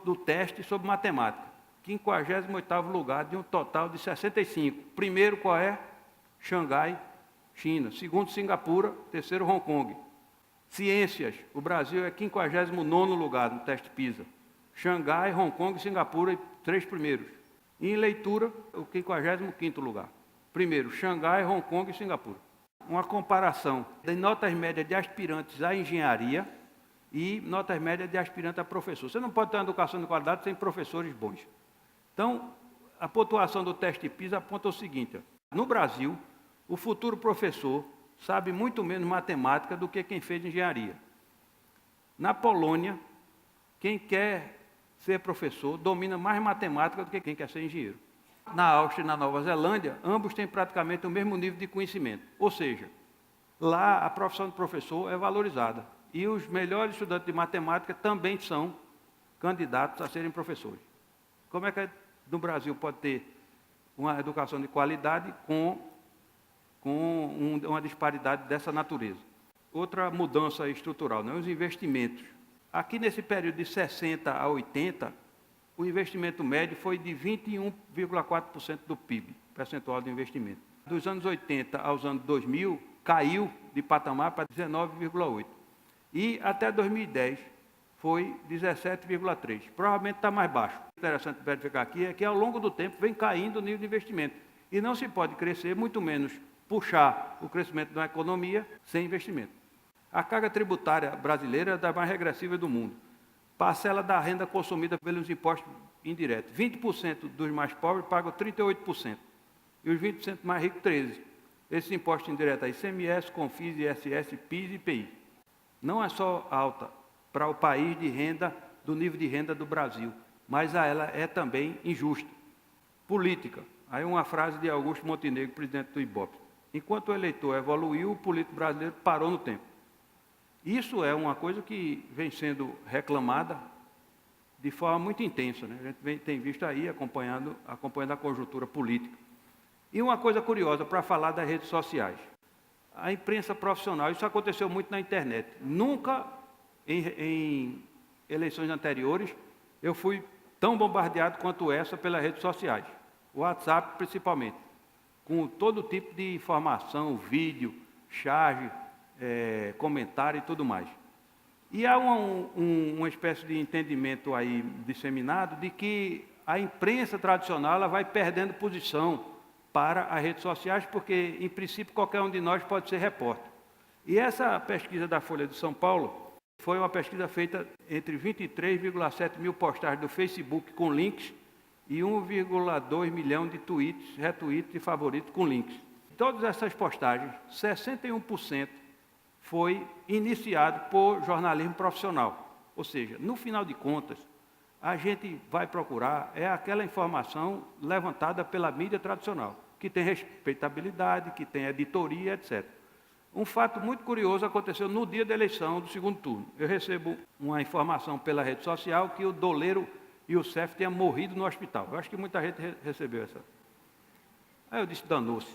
do teste sobre matemática. 58º lugar de um total de 65. Primeiro, qual é? Xangai, China. Segundo, Singapura. Terceiro, Hong Kong. Ciências, o Brasil é 59º lugar no teste PISA. Xangai, Hong Kong e Singapura, 3 primeiros. E em leitura, o 55º lugar. Primeiro, Xangai, Hong Kong e Singapura. Uma comparação de notas médias de aspirantes à engenharia e notas médias de aspirantes a professor. Você não pode ter uma educação de qualidade sem professores bons. Então, a pontuação do teste PISA aponta o seguinte: no Brasil, o futuro professor sabe muito menos matemática do que quem fez engenharia. Na Polônia, quem quer ser professor domina mais matemática do que quem quer ser engenheiro. Na Áustria e na Nova Zelândia, ambos têm praticamente o mesmo nível de conhecimento. Ou seja, lá a profissão de professor é valorizada. E os melhores estudantes de matemática também são candidatos a serem professores. Como é que no Brasil pode ter uma educação de qualidade com uma disparidade dessa natureza? Outra mudança estrutural, né? Os investimentos. Aqui nesse período de 60 a 80, o investimento médio foi de 21,4% do PIB, percentual de investimento. Dos anos 80 aos anos 2000, caiu de patamar para 19,8%. E até 2010 foi 17,3%. Provavelmente está mais baixo. O interessante verificar aqui é que ao longo do tempo vem caindo o nível de investimento. E não se pode crescer, muito menos puxar o crescimento da economia sem investimento. A carga tributária brasileira é das mais regressivas do mundo. Parcela da renda consumida pelos impostos indiretos. 20% dos mais pobres pagam 38%. E os 20% mais ricos, 13%. Esses impostos indiretos, ICMS, CONFIS, ISS, PIS e IPI. Não é só alta para o país de renda, do nível de renda do Brasil, mas ela é também injusta. Política. Aí uma frase de Augusto Montenegro, presidente do IBOP. Enquanto o eleitor evoluiu, o político brasileiro parou no tempo. Isso é uma coisa que vem sendo reclamada de forma muito intensa, né? A gente tem visto aí, acompanhando a conjuntura política. E uma coisa curiosa para falar das redes sociais. A imprensa profissional, isso aconteceu muito na internet. Nunca, em eleições anteriores, eu fui tão bombardeado quanto essa pelas redes sociais. O WhatsApp, principalmente. Com todo tipo de informação, vídeo, charge, comentário e tudo mais. E há uma espécie de entendimento aí disseminado de que a imprensa tradicional ela vai perdendo posição para as redes sociais, porque, em princípio, qualquer um de nós pode ser repórter. E essa pesquisa da Folha de São Paulo foi uma pesquisa feita entre 23,7 mil postagens do Facebook com links e 1,2 milhão de tweets, retweets e favoritos com links. Todas essas postagens, 61% foi iniciado por jornalismo profissional. Ou seja, no final de contas, a gente vai procurar aquela informação levantada pela mídia tradicional, que tem respeitabilidade, que tem editoria, etc. Um fato muito curioso aconteceu no dia da eleição do segundo turno. Eu recebo uma informação pela rede social que o doleiro Youssef tinha morrido no hospital. Eu acho que muita gente recebeu essa. Aí eu disse, danou-se.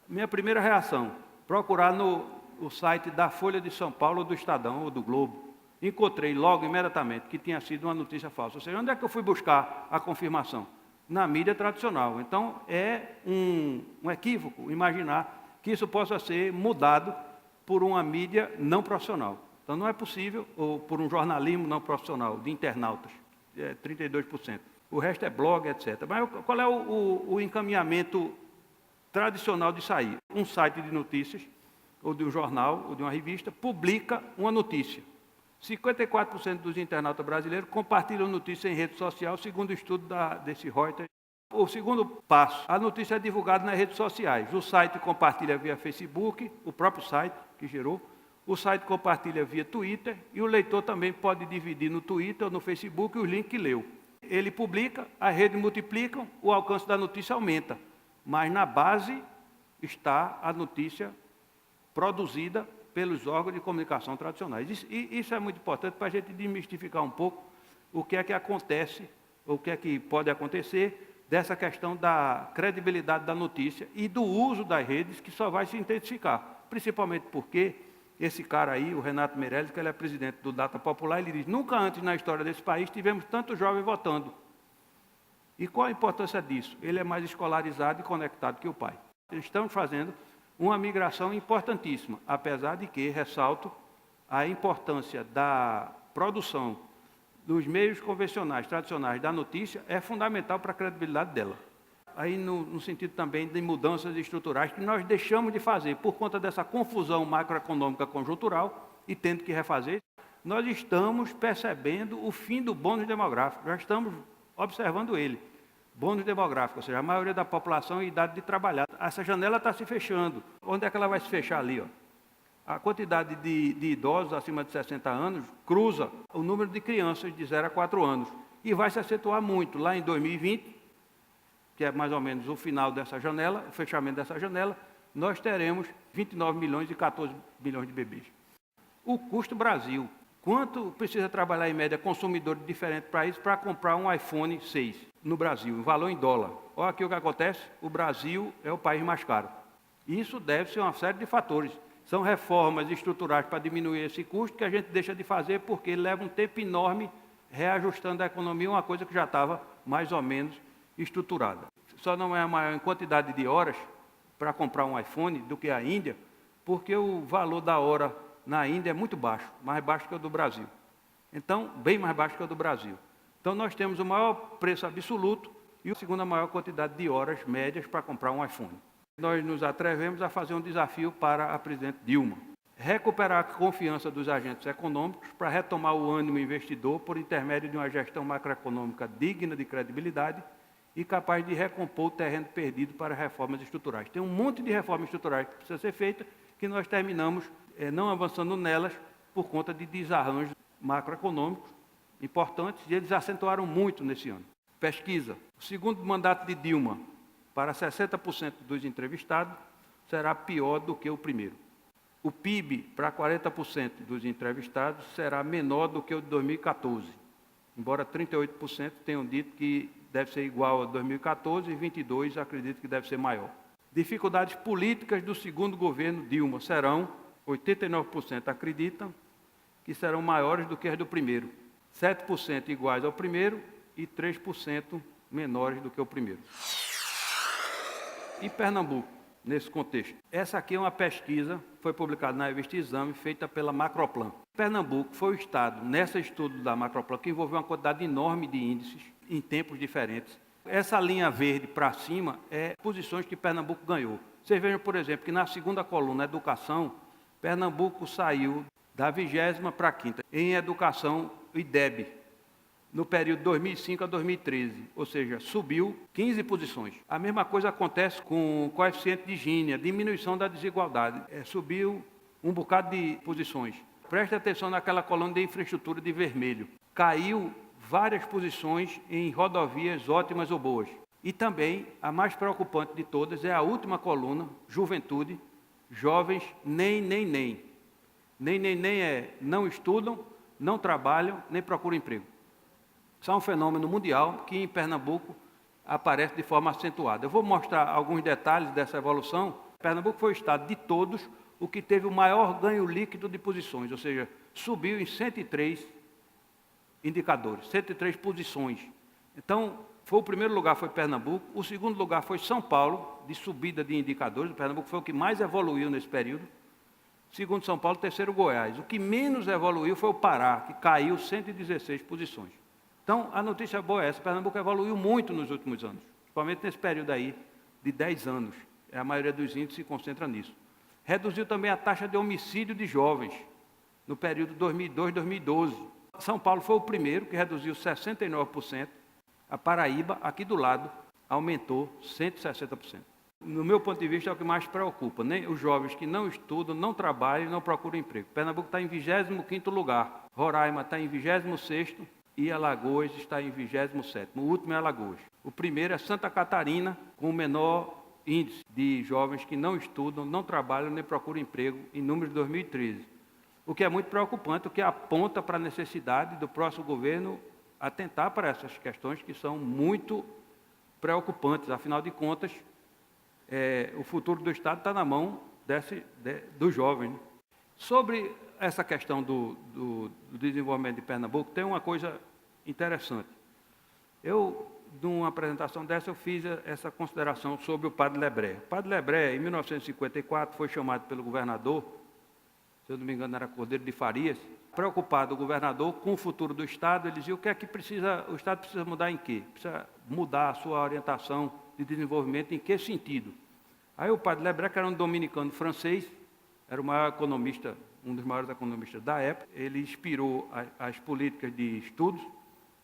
Minha primeira reação, procurar no site da Folha de São Paulo, do Estadão ou do Globo. encontrei logo, imediatamente, que tinha sido uma notícia falsa. Ou seja, onde é que eu fui buscar a confirmação? Na mídia tradicional. Então, é um equívoco imaginar que isso possa ser mudado por uma mídia não profissional. Então, não é possível, ou por um jornalismo não profissional, de internautas, 32%. O resto é blog, etc. Mas qual é o encaminhamento tradicional de sair? Um site de notícias, ou de um jornal, ou de uma revista, publica uma notícia. 54% dos internautas brasileiros compartilham notícia em rede social, segundo o estudo desse Reuters. O segundo passo, a notícia é divulgada nas redes sociais. O site compartilha via Facebook, o próprio site que gerou. O site compartilha via Twitter e o leitor também pode dividir no Twitter ou no Facebook os links que leu. Ele publica, as redes multiplicam, o alcance da notícia aumenta. Mas na base está a notícia produzida pelos órgãos de comunicação tradicionais. Isso é muito importante para a gente desmistificar um pouco o que é que acontece, o que é que pode acontecer dessa questão da credibilidade da notícia e do uso das redes, que só vai se intensificar. Principalmente porque esse cara aí, o Renato Meirelles, que ele é presidente do Data Popular, ele diz: nunca antes na história desse país tivemos tantos jovens votando. E qual a importância disso? Ele é mais escolarizado e conectado que o pai. Estamos fazendo uma migração importantíssima, apesar de que, ressalto, a importância da produção dos meios convencionais, tradicionais da notícia, é fundamental para a credibilidade dela. Aí no sentido também de mudanças estruturais que nós deixamos de fazer por conta dessa confusão macroeconômica conjuntural e tendo que refazer, nós estamos percebendo o fim do bônus demográfico, já estamos observando ele. Bônus demográfico, ou seja, a maioria da população em idade de trabalhar. Essa janela está se fechando. Onde é que ela vai se fechar ali? Ó? A quantidade de idosos acima de 60 anos cruza o número de crianças de 0 a 4 anos. E vai se acentuar muito. Lá em 2020, que é mais ou menos o final dessa janela, o fechamento dessa janela, nós teremos 29 milhões e 14 milhões de bebês. O custo Brasil. Quanto precisa trabalhar em média consumidor de diferentes países para comprar um iPhone 6 no Brasil, o valor em dólar? Olha aqui o que acontece, o Brasil é o país mais caro. Isso deve-se a uma série de fatores. São reformas estruturais para diminuir esse custo que a gente deixa de fazer porque leva um tempo enorme reajustando a economia, uma coisa que já estava mais ou menos estruturada. Só não é maior em quantidade de horas para comprar um iPhone do que a Índia, porque o valor da hora na Índia é muito baixo, mais baixo que o do Brasil. Então, bem mais baixo que o do Brasil. Então, nós temos o maior preço absoluto e a segunda maior quantidade de horas médias para comprar um iPhone. Nós nos atrevemos a fazer um desafio para a presidente Dilma. Recuperar a confiança dos agentes econômicos para retomar o ânimo investidor por intermédio de uma gestão macroeconômica digna de credibilidade e capaz de recompor o terreno perdido para reformas estruturais. Tem um monte de reformas estruturais que precisa ser feita, que nós terminamos não avançando nelas por conta de desarranjos macroeconômicos importantes, e eles acentuaram muito nesse ano. Pesquisa. O segundo mandato de Dilma, para 60% dos entrevistados, será pior do que o primeiro. O PIB, para 40% dos entrevistados, será menor do que o de 2014, embora 38% tenham dito que deve ser igual a 2014 e 22% acreditam que deve ser maior. Dificuldades políticas do segundo governo Dilma serão, 89% acreditam que serão maiores do que as do primeiro, 7% iguais ao primeiro e 3% menores do que o primeiro. E Pernambuco, nesse contexto? Essa aqui é uma pesquisa, foi publicada na revista Exame, feita pela Macroplan. Pernambuco foi o estado, nesse estudo da Macroplan, que envolveu uma quantidade enorme de índices, em tempos diferentes. Essa linha verde para cima é posições que Pernambuco ganhou. Vocês vejam, por exemplo, que na segunda coluna, Educação, Pernambuco saiu da 20ª para a 5ª em Educação IDEB, no período 2005 a 2013, ou seja, subiu 15 posições. A mesma coisa acontece com o coeficiente de Gini, a diminuição da desigualdade. Subiu um bocado de posições. Preste atenção naquela coluna de infraestrutura de vermelho. Caiu várias posições em rodovias ótimas ou boas. E também, a mais preocupante de todas é a última coluna, juventude, jovens, nem. Nem é não estudam, não trabalham, nem procuram emprego. Isso é um fenômeno mundial que em Pernambuco aparece de forma acentuada. Eu vou mostrar alguns detalhes dessa evolução. Pernambuco foi o estado de todos o que teve o maior ganho líquido de posições, ou seja, subiu em 103 indicadores, 103 posições. Então, o primeiro lugar foi Pernambuco, o segundo lugar foi São Paulo, de subida de indicadores. O Pernambuco foi o que mais evoluiu nesse período. Segundo São Paulo, terceiro Goiás. O que menos evoluiu foi o Pará, que caiu 116 posições. Então, a notícia boa é essa: Pernambuco evoluiu muito nos últimos anos, principalmente nesse período aí de 10 anos. A maioria dos índices se concentra nisso. Reduziu também a taxa de homicídio de jovens, no período 2002-2012. São Paulo foi o primeiro, que reduziu 69%. A Paraíba, aqui do lado, aumentou 160%. No meu ponto de vista, é o que mais preocupa, né? Os jovens que não estudam, não trabalham e não procuram emprego. Pernambuco está em 25º lugar, Roraima está em 26º e Alagoas está em 27º. O último é Alagoas. O primeiro é Santa Catarina, com o menor índice de jovens que não estudam, não trabalham nem procuram emprego em números de 2013. O que é muito preocupante, o que aponta para a necessidade do próximo governo atentar para essas questões que são muito preocupantes. Afinal de contas, o futuro do Estado está na mão dos jovens. Sobre essa questão do desenvolvimento de Pernambuco, tem uma coisa interessante. Numa apresentação dessa, eu fiz essa consideração sobre o Padre Lebré. O Padre Lebré, em 1954, foi chamado pelo governador, se eu não me engano era Cordeiro de Farias, preocupado o governador com o futuro do Estado. Ele dizia: o que é que o Estado precisa mudar em quê? Precisa mudar a sua orientação de desenvolvimento em que sentido? Aí o Padre Lebré, que era um dominicano francês, era o maior economista, um dos maiores economistas da época, ele inspirou as políticas de estudos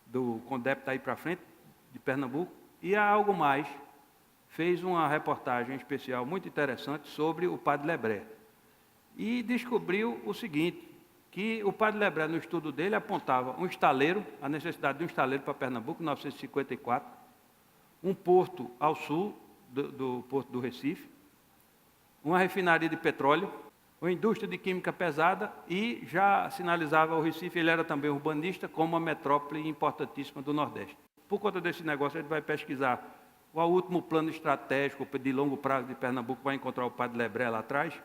do CONDEP daí para frente, de Pernambuco, e há algo mais, fez uma reportagem especial muito interessante sobre o Padre Lebré. E descobriu o seguinte, que o Padre Lebré, no estudo dele, apontava um estaleiro, a necessidade de um estaleiro para Pernambuco, em 1954, um porto ao sul do Porto do Recife, uma refinaria de petróleo, uma indústria de química pesada, e já sinalizava o Recife, ele era também urbanista, como uma metrópole importantíssima do Nordeste. Por conta desse negócio, a gente vai pesquisar qual o último plano estratégico de longo prazo de Pernambuco, vai encontrar o Padre Lebré lá atrás.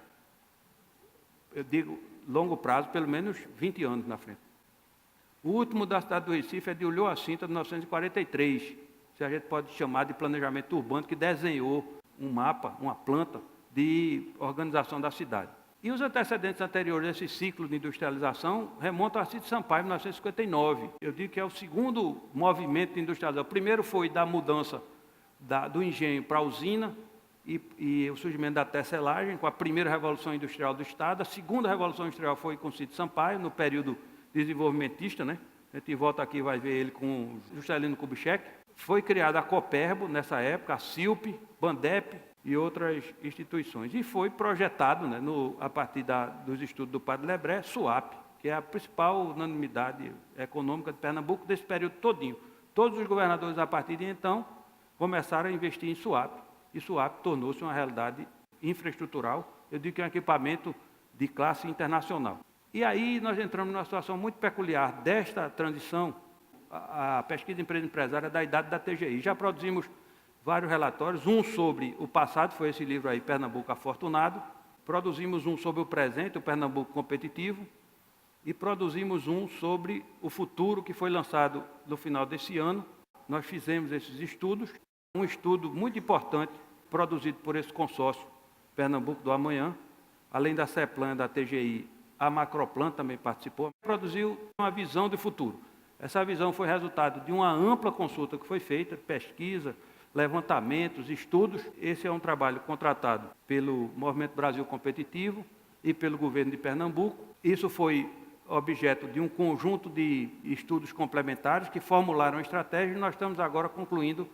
Eu digo longo prazo, pelo menos 20 anos na frente. O último da cidade do Recife é de Ulloa Cinta, de 1943, se a gente pode chamar de planejamento urbano, que desenhou um mapa, uma planta de organização da cidade. E os antecedentes anteriores desse ciclo de industrialização remontam a Cid Sampaio, em 1959. Eu digo que é o segundo movimento de industrialização. O primeiro foi da mudança do engenho para a usina, e o surgimento da tecelagem, com a primeira Revolução Industrial do Estado. A segunda Revolução Industrial foi com Cid Sampaio, no período desenvolvimentista, né? A gente volta aqui e vai ver ele com Juscelino Kubitschek. Foi criada a Coperbo, nessa época, a Silp, Bandep e outras instituições. E foi projetado, né, a partir dos estudos do Padre Lebré, SUAP, que é a principal unanimidade econômica de Pernambuco desse período todinho. Todos os governadores, a partir de então, começaram a investir em SUAP. E SUAP tornou-se uma realidade infraestrutural, eu digo que é um equipamento de classe internacional. E aí nós entramos numa situação muito peculiar desta transição, a pesquisa de empresa empresária da idade da TGI. Já produzimos vários relatórios, um sobre o passado, foi esse livro aí, Pernambuco Afortunado, produzimos um sobre o presente, o Pernambuco Competitivo, e produzimos um sobre o futuro, que foi lançado no final desse ano. Nós fizemos esses estudos, um estudo muito importante, produzido por esse consórcio Pernambuco do Amanhã, além da CEPLAN e da TGI, a Macroplan também participou, produziu uma visão de futuro. Essa visão foi resultado de uma ampla consulta que foi feita, pesquisa, levantamentos, estudos. Esse é um trabalho contratado pelo Movimento Brasil Competitivo e pelo governo de Pernambuco. Isso foi objeto de um conjunto de estudos complementares que formularam a estratégia, e nós estamos agora concluindo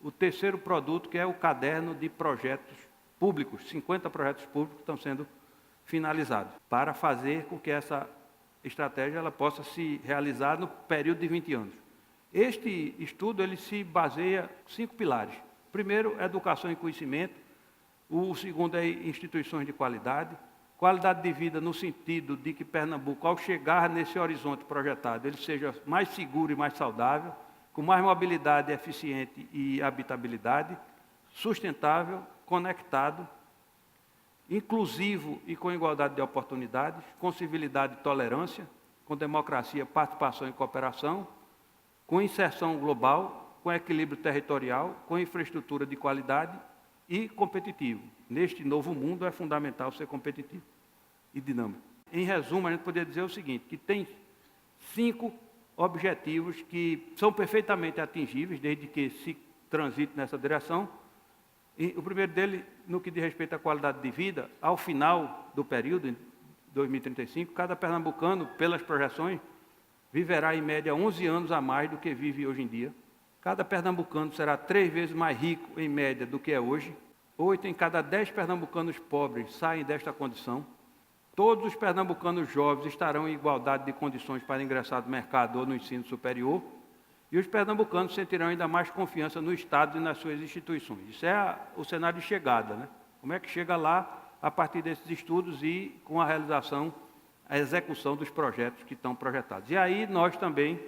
o terceiro produto, que é o caderno de projetos públicos. 50 projetos públicos estão sendo finalizados, para fazer com que essa estratégia ela possa se realizar no período de 20 anos. Este estudo ele se baseia em 5 pilares. Primeiro, educação e conhecimento. O segundo é instituições de qualidade. Qualidade de vida no sentido de que Pernambuco, ao chegar nesse horizonte projetado, ele seja mais seguro e mais saudável, com mais mobilidade eficiente e habitabilidade, sustentável, conectado inclusivo e com igualdade de oportunidades, com civilidade e tolerância, com democracia, participação e cooperação, com inserção global, com equilíbrio territorial, com infraestrutura de qualidade e competitivo. Neste novo mundo é fundamental ser competitivo e dinâmico. Em resumo, a gente poderia dizer o seguinte, que tem 5 objetivos que são perfeitamente atingíveis, desde que se transite nessa direção. E o primeiro dele, no que diz respeito à qualidade de vida, ao final do período, em 2035, cada pernambucano, pelas projeções, viverá em média 11 anos a mais do que vive hoje em dia. Cada pernambucano será 3 vezes mais rico, em média, do que é hoje. 8 em cada 10 pernambucanos pobres saem desta condição. Todos os pernambucanos jovens estarão em igualdade de condições para ingressar no mercado ou no ensino superior. E os pernambucanos sentirão ainda mais confiança no Estado e nas suas instituições. Isso é o cenário de chegada, né? Como é que chega lá a partir desses estudos e com a realização, a execução dos projetos que estão projetados. E aí nós também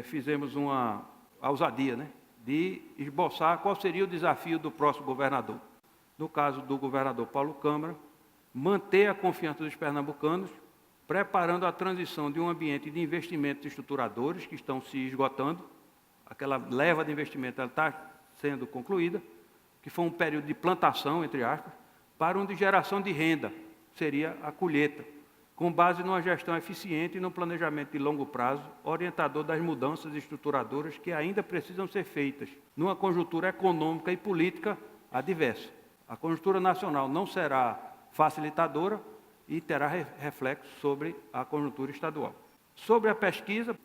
fizemos uma ousadia, né? De esboçar qual seria o desafio do próximo governador. No caso do governador Paulo Câmara, manter a confiança dos pernambucanos, preparando a transição de um ambiente de investimentos estruturadores que estão se esgotando, aquela leva de investimento está sendo concluída, que foi um período de plantação, entre aspas, para um de geração de renda, seria a colheita, com base numa gestão eficiente e num planejamento de longo prazo, orientador das mudanças estruturadoras que ainda precisam ser feitas, numa conjuntura econômica e política adversa. A conjuntura nacional não será facilitadora, e terá reflexo sobre a conjuntura estadual. Sobre a pesquisa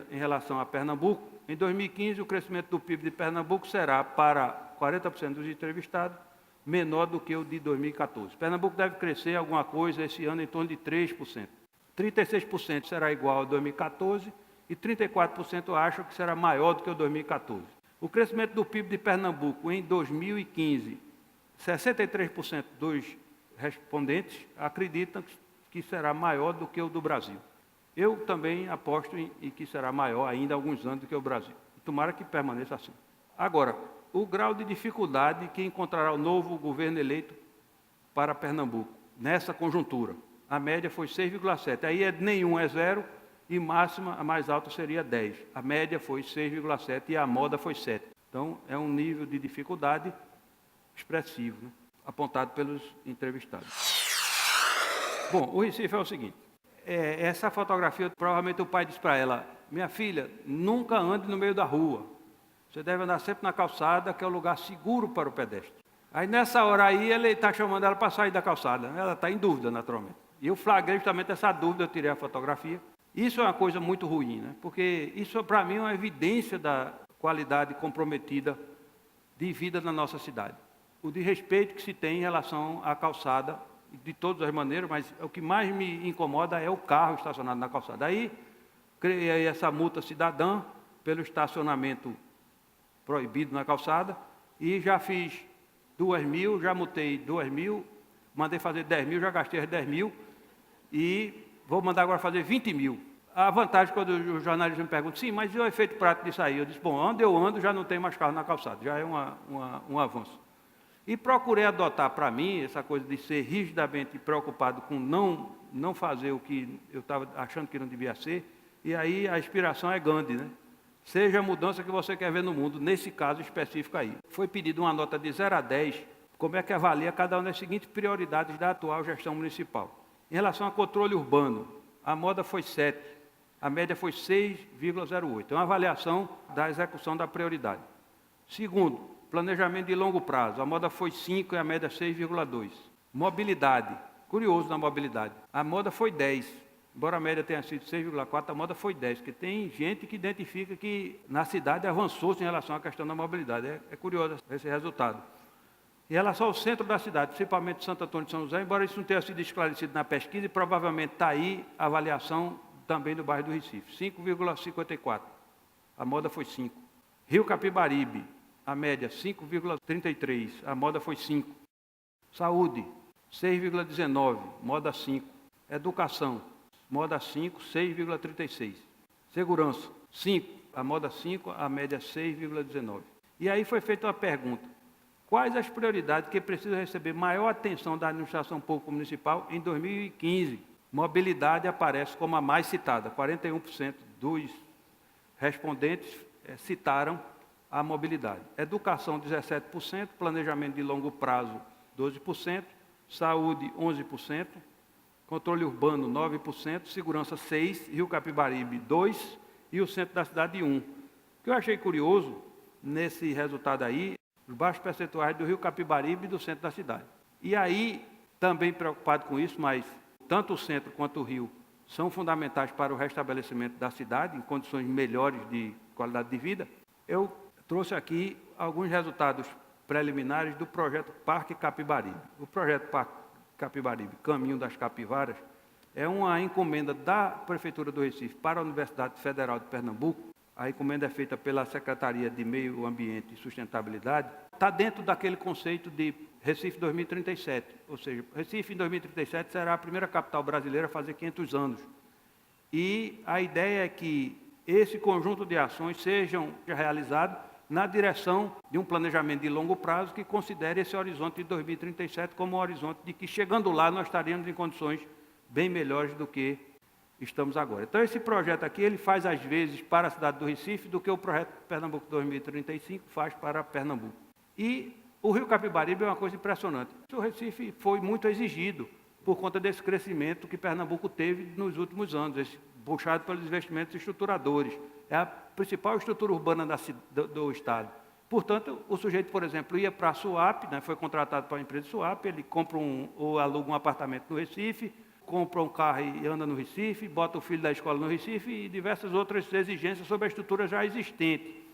em relação a Pernambuco, em 2015 o crescimento do PIB de Pernambuco será, para 40% dos entrevistados, menor do que o de 2014. Pernambuco deve crescer alguma coisa esse ano em torno de 3%. 36% será igual a 2014 e 34% acham que será maior do que o 2014. O crescimento do PIB de Pernambuco em 2015, 63% dos respondentes acreditam que será maior do que o do Brasil. Eu também aposto em que será maior ainda há alguns anos do que o Brasil. Tomara que permaneça assim. Agora, o grau de dificuldade que encontrará o novo governo eleito para Pernambuco, nessa conjuntura. A média foi 6,7. Aí nenhum é 0 e máxima, a mais alta seria 10. A média foi 6,7 e a moda foi 7. Então, é um nível de dificuldade expressivo, né? Apontado pelos entrevistados. Bom, o Recife é o seguinte, essa fotografia, provavelmente o pai disse para ela, minha filha, nunca ande no meio da rua, você deve andar sempre na calçada, que é o lugar seguro para o pedestre. Aí nessa hora aí, ele está chamando ela para sair da calçada, ela está em dúvida, naturalmente. E eu flagrei justamente essa dúvida, eu tirei a fotografia. Isso é uma coisa muito ruim, né? Porque isso para mim é uma evidência da qualidade comprometida de vida na nossa cidade. O desrespeito que se tem em relação à calçada, de todas as maneiras, mas o que mais me incomoda é o carro estacionado na calçada. Aí, criei essa multa cidadã pelo estacionamento proibido na calçada e já fiz 2.000, já multei 2.000, mandei fazer 10.000, já gastei as 10.000 e vou mandar agora fazer 20.000. A vantagem, quando os jornalistas me perguntam, sim, mas e o efeito prático disso aí? Eu disse, bom, onde eu ando já não tem mais carro na calçada, já é um avanço. E procurei adotar para mim essa coisa de ser rigidamente preocupado com não fazer o que eu estava achando que não devia ser, e aí a inspiração é Gandhi, né? Seja a mudança que você quer ver no mundo, nesse caso específico aí. Foi pedido uma nota de 0 a 10, como é que avalia cada uma das seguintes prioridades da atual gestão municipal. Em relação ao controle urbano, a moda foi 7, a média foi 6,08. É uma avaliação da execução da prioridade. Segundo, planejamento de longo prazo, a moda foi 5 e a média 6,2. Mobilidade, curioso na mobilidade, a moda foi 10, embora a média tenha sido 6,4, a moda foi 10, porque tem gente que identifica que na cidade avançou-se em relação à questão da mobilidade, é curioso esse resultado. Em relação ao centro da cidade, principalmente Santo Antônio de São José, embora isso não tenha sido esclarecido na pesquisa, e provavelmente está aí a avaliação também do bairro do Recife, 5,54, a moda foi 5. Rio Capibaribe, a média 5,33, a moda foi 5. Saúde, 6,19, moda 5. Educação, moda 5, 6,36. Segurança, 5, a moda 5, a média 6,19. E aí foi feita uma pergunta. quais as prioridades que precisam receber maior atenção da administração pública municipal em 2015. Mobilidade aparece como a mais citada. 41% dos respondentes citaram a mobilidade. Educação, 17%, planejamento de longo prazo, 12%, saúde, 11%, controle urbano, 9%, segurança, 6%, Rio Capibaribe, 2%, e o centro da cidade, 1%. O que eu achei curioso nesse resultado aí, os baixos percentuais do Rio Capibaribe e do centro da cidade. E aí, também preocupado com isso, mas tanto o centro quanto o Rio são fundamentais para o restabelecimento da cidade, em condições melhores de qualidade de vida, eu trouxe aqui alguns resultados preliminares do projeto Parque Capibaribe. O projeto Parque Capibaribe, Caminho das Capivaras, é uma encomenda da Prefeitura do Recife para a Universidade Federal de Pernambuco. A encomenda é feita pela Secretaria de Meio Ambiente e Sustentabilidade. Está dentro daquele conceito de Recife 2037, ou seja, Recife em 2037 será a primeira capital brasileira a fazer 500 anos. E a ideia é que esse conjunto de ações sejam realizados na direção de um planejamento de longo prazo que considere esse horizonte de 2037 como um horizonte de que, chegando lá, nós estaríamos em condições bem melhores do que estamos agora. Então, esse projeto aqui, ele faz, às vezes, para a cidade do Recife, do que o projeto Pernambuco 2035 faz para Pernambuco. E o Rio Capibaribe é uma coisa impressionante. O Recife foi muito exigido por conta desse crescimento que Pernambuco teve nos últimos anos, puxado pelos investimentos estruturadores. É a principal estrutura urbana do Estado. Portanto, o sujeito, por exemplo, ia para a SUAP, né, foi contratado para a empresa SUAP, ele compra ou aluga um apartamento no Recife, compra um carro e anda no Recife, bota o filho da escola no Recife e diversas outras exigências sobre a estrutura já existente.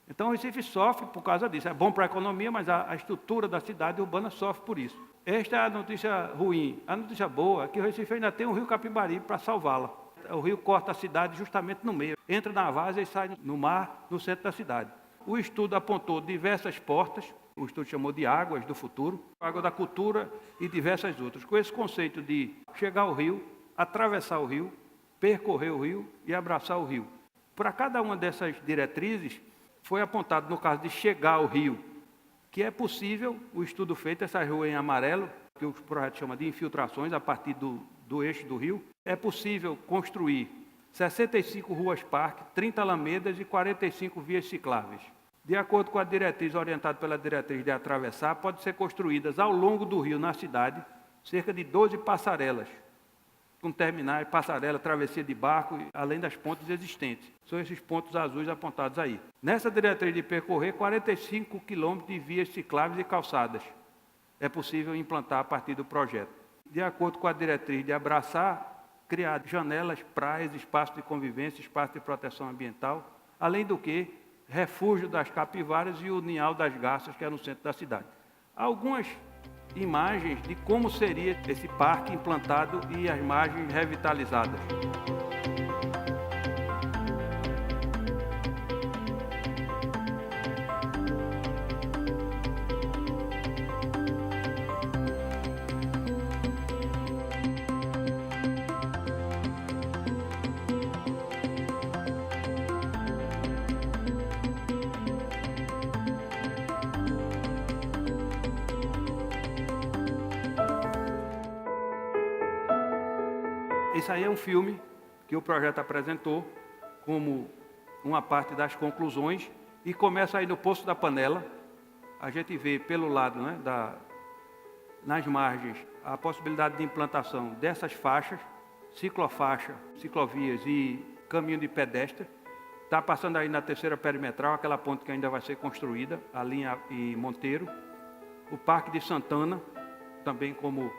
Então, o Recife sofre por causa disso. É bom para a economia, mas a estrutura da cidade urbana sofre por isso. Esta é a notícia ruim. A notícia boa é que o Recife ainda tem o Rio Capibaribe para salvá-la. O rio corta a cidade justamente no meio. Entra na várzea e sai no mar, no centro da cidade. O estudo apontou diversas portas, o estudo chamou de Águas do Futuro, Água da Cultura e diversas outras, com esse conceito de chegar ao rio, atravessar o rio, percorrer o rio e abraçar o rio. Para cada uma dessas diretrizes, foi apontado, no caso de chegar ao rio, que é possível, o estudo feito, essa rua em amarelo, que o projeto chama de infiltrações, a partir do eixo do rio, é possível construir 65 ruas-parque, 30 alamedas e 45 vias cicláveis. De acordo com a diretriz, orientada pela diretriz de atravessar, pode ser construídas ao longo do rio, na cidade, cerca de 12 passarelas, com terminais, passarela, travessia de barco, além das pontes existentes. São esses pontos azuis apontados aí. Nessa diretriz de percorrer, 45 quilômetros de vias cicláveis e calçadas é possível implantar a partir do projeto. De acordo com a diretriz de abraçar, criar janelas, praias, espaços de convivência, espaço de proteção ambiental, além do que, refúgio das capivaras e o ninhal das garças, que é no centro da cidade. Algumas imagens de como seria esse parque implantado e as margens revitalizadas. Esse aí é um filme que o projeto apresentou como uma parte das conclusões e começa aí no Poço da Panela. A gente vê pelo lado, né, nas margens, a possibilidade de implantação dessas faixas, ciclofaixa, ciclovias e caminho de pedestre. Está passando aí na terceira perimetral, aquela ponte que ainda vai ser construída, a linha e Monteiro. O Parque de Santana, também como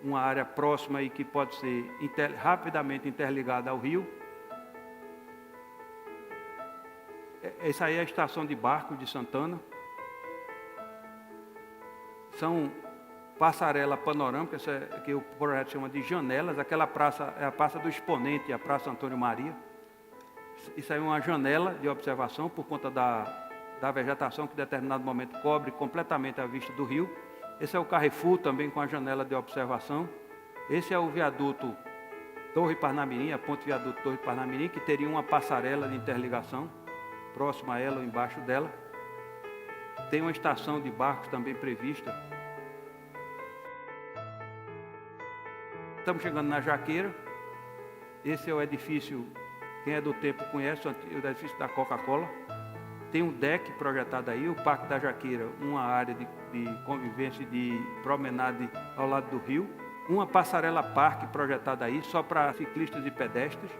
uma área próxima e que pode ser rapidamente interligada ao rio. Essa aí é a estação de barcos de Santana. São passarela panorâmica, que o projeto chama de janelas. Aquela praça é a Praça do Exponente, a Praça Antônio Maria. Isso aí é uma janela de observação por conta da vegetação que em determinado momento cobre completamente a vista do rio. Esse é o Carrefour, também com a janela de observação. Esse é o viaduto Torre Parnamirim, a ponte viaduto Torre Parnamirim, que teria uma passarela de interligação, próxima a ela ou embaixo dela. Tem uma estação de barcos também prevista. Estamos chegando na Jaqueira. Esse é o edifício, quem é do tempo conhece, o edifício da Coca-Cola. Tem um deck projetado aí, o Parque da Jaqueira, uma área de convivência e de promenade ao lado do rio. Uma passarela parque projetada aí, só para ciclistas e pedestres.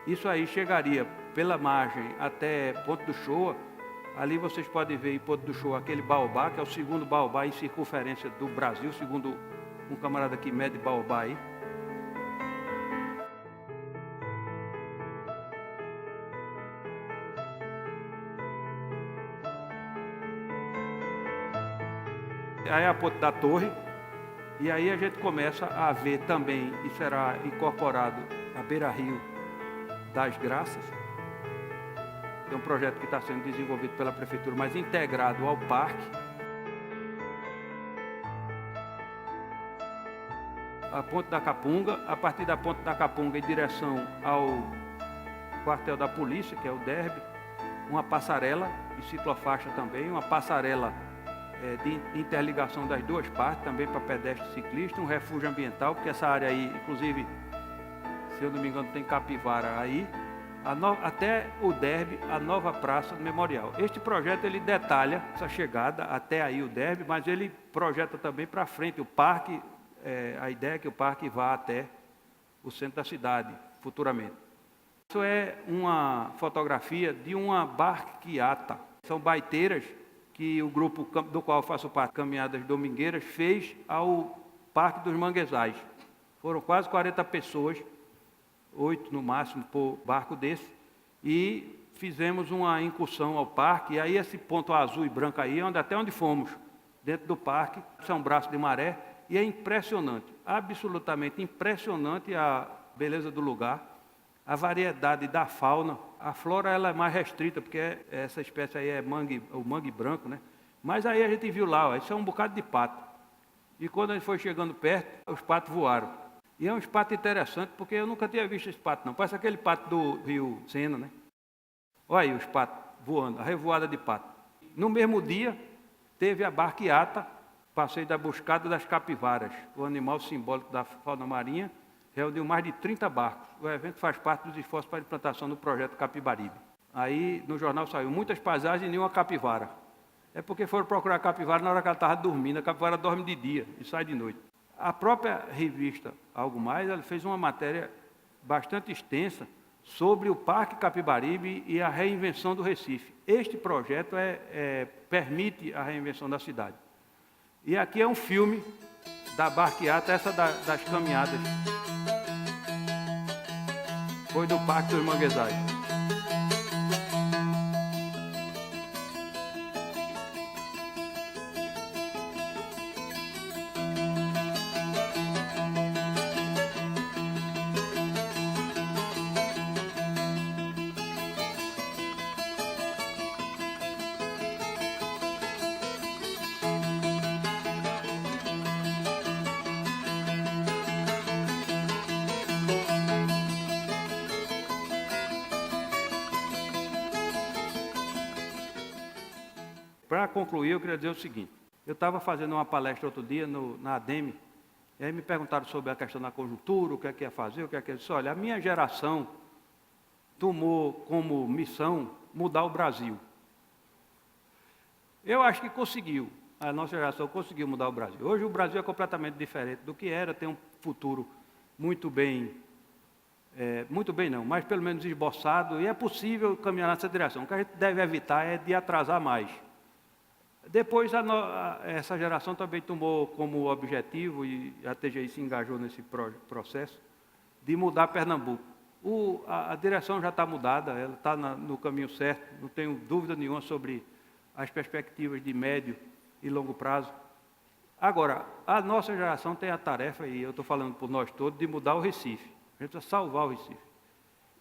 Isso aí chegaria pela margem até Ponto do Choa. Ali vocês podem ver em Ponto do Choa aquele baobá, que é o segundo baobá em circunferência do Brasil, segundo um camarada que mede baobá aí. Aí é a ponte da Torre, e aí a gente começa a ver também, e será incorporado a beira-rio das Graças. É um projeto que está sendo desenvolvido pela Prefeitura, mas integrado ao parque. A Ponte da Capunga, a partir da Ponte da Capunga em direção ao quartel da polícia, que é o DERB, uma passarela de ciclofaixa também, uma passarela de interligação das duas partes, também para pedestre e ciclista, um refúgio ambiental, porque essa área aí, inclusive, se eu não me engano, tem capivara aí, até o DERB, a nova praça do Memorial. Este projeto, ele detalha essa chegada até aí o DERB, mas ele projeta também para frente o parque, a ideia é que o parque vá até o centro da cidade, futuramente. Isso é uma fotografia de uma barquiata, são baiteiras que o grupo do qual eu faço parte, Caminhadas Domingueiras, fez ao Parque dos Manguezais. Foram quase 40 pessoas, 8 no máximo por barco desse, e fizemos uma incursão ao parque, e aí esse ponto azul e branco aí, até onde fomos, dentro do parque, são braços de maré, e é impressionante, absolutamente impressionante a beleza do lugar, a variedade da fauna. A flora ela é mais restrita, porque essa espécie aí é o mangue branco, né? Mas aí a gente viu lá, isso é um bocado de pato. E quando a gente foi chegando perto, os patos voaram. E é um pato interessante, porque eu nunca tinha visto esse pato, não. Parece aquele pato do Rio Sena, né? Olha aí os patos voando, a revoada de pato. No mesmo dia, teve a barquiata, passeio da Buscada das Capivaras, o animal simbólico da fauna marinha, reuniu mais de 30 barcos. O evento faz parte dos esforços para a implantação do projeto Capibaribe. Aí, no jornal saiu muitas paisagens e nenhuma capivara. É porque foram procurar a capivara na hora que ela estava dormindo. A capivara dorme de dia e sai de noite. A própria revista Algo Mais, ela fez uma matéria bastante extensa sobre o Parque Capibaribe e a reinvenção do Recife. Este projeto permite a reinvenção da cidade. E aqui é um filme da barquiata, essa das caminhadas. Foi do Parque dos Manguezais. Para concluir, eu queria dizer o seguinte. Eu estava fazendo uma palestra outro dia na ADEME, e aí me perguntaram sobre a questão da conjuntura, o que é que ia fazer, o que é que ia dizer. Olha, a minha geração tomou como missão mudar o Brasil. Eu acho que conseguiu, a nossa geração conseguiu mudar o Brasil. Hoje o Brasil é completamente diferente do que era, tem um futuro muito bem não, mas pelo menos esboçado, e é possível caminhar nessa direção. O que a gente deve evitar é de atrasar mais. Depois, essa geração também tomou como objetivo, e a TGI se engajou nesse processo, de mudar Pernambuco. A direção já está mudada, ela está no caminho certo, não tenho dúvida nenhuma sobre as perspectivas de médio e longo prazo. Agora, a nossa geração tem a tarefa, e eu estou falando por nós todos, de mudar o Recife. A gente precisa salvar o Recife.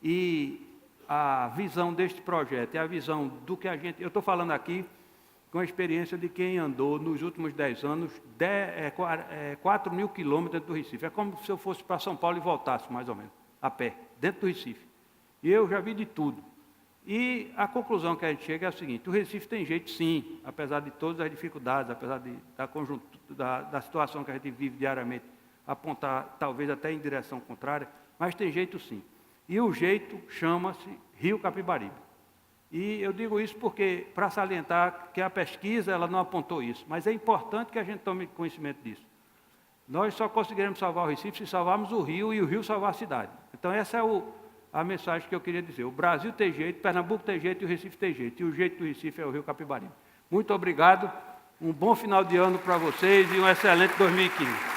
E a visão deste projeto e a visão do que a gente... Eu estou falando aqui com a experiência de quem andou nos últimos 10 anos 4 mil quilômetros dentro do Recife. É como se eu fosse para São Paulo e voltasse, mais ou menos, a pé, dentro do Recife. E eu já vi de tudo. E a conclusão que a gente chega é a seguinte: o Recife tem jeito sim, apesar de todas as dificuldades, apesar da situação que a gente vive diariamente, apontar talvez até em direção contrária, mas tem jeito sim. E o jeito chama-se Rio Capibaribe. E eu digo isso porque, para salientar que a pesquisa ela não apontou isso, mas é importante que a gente tome conhecimento disso. Nós só conseguiremos salvar o Recife se salvarmos o Rio e o Rio salvar a cidade. Então essa é a mensagem que eu queria dizer. O Brasil tem jeito, Pernambuco tem jeito e o Recife tem jeito. E o jeito do Recife é o Rio Capibaribe. Muito obrigado, um bom final de ano para vocês e um excelente 2015.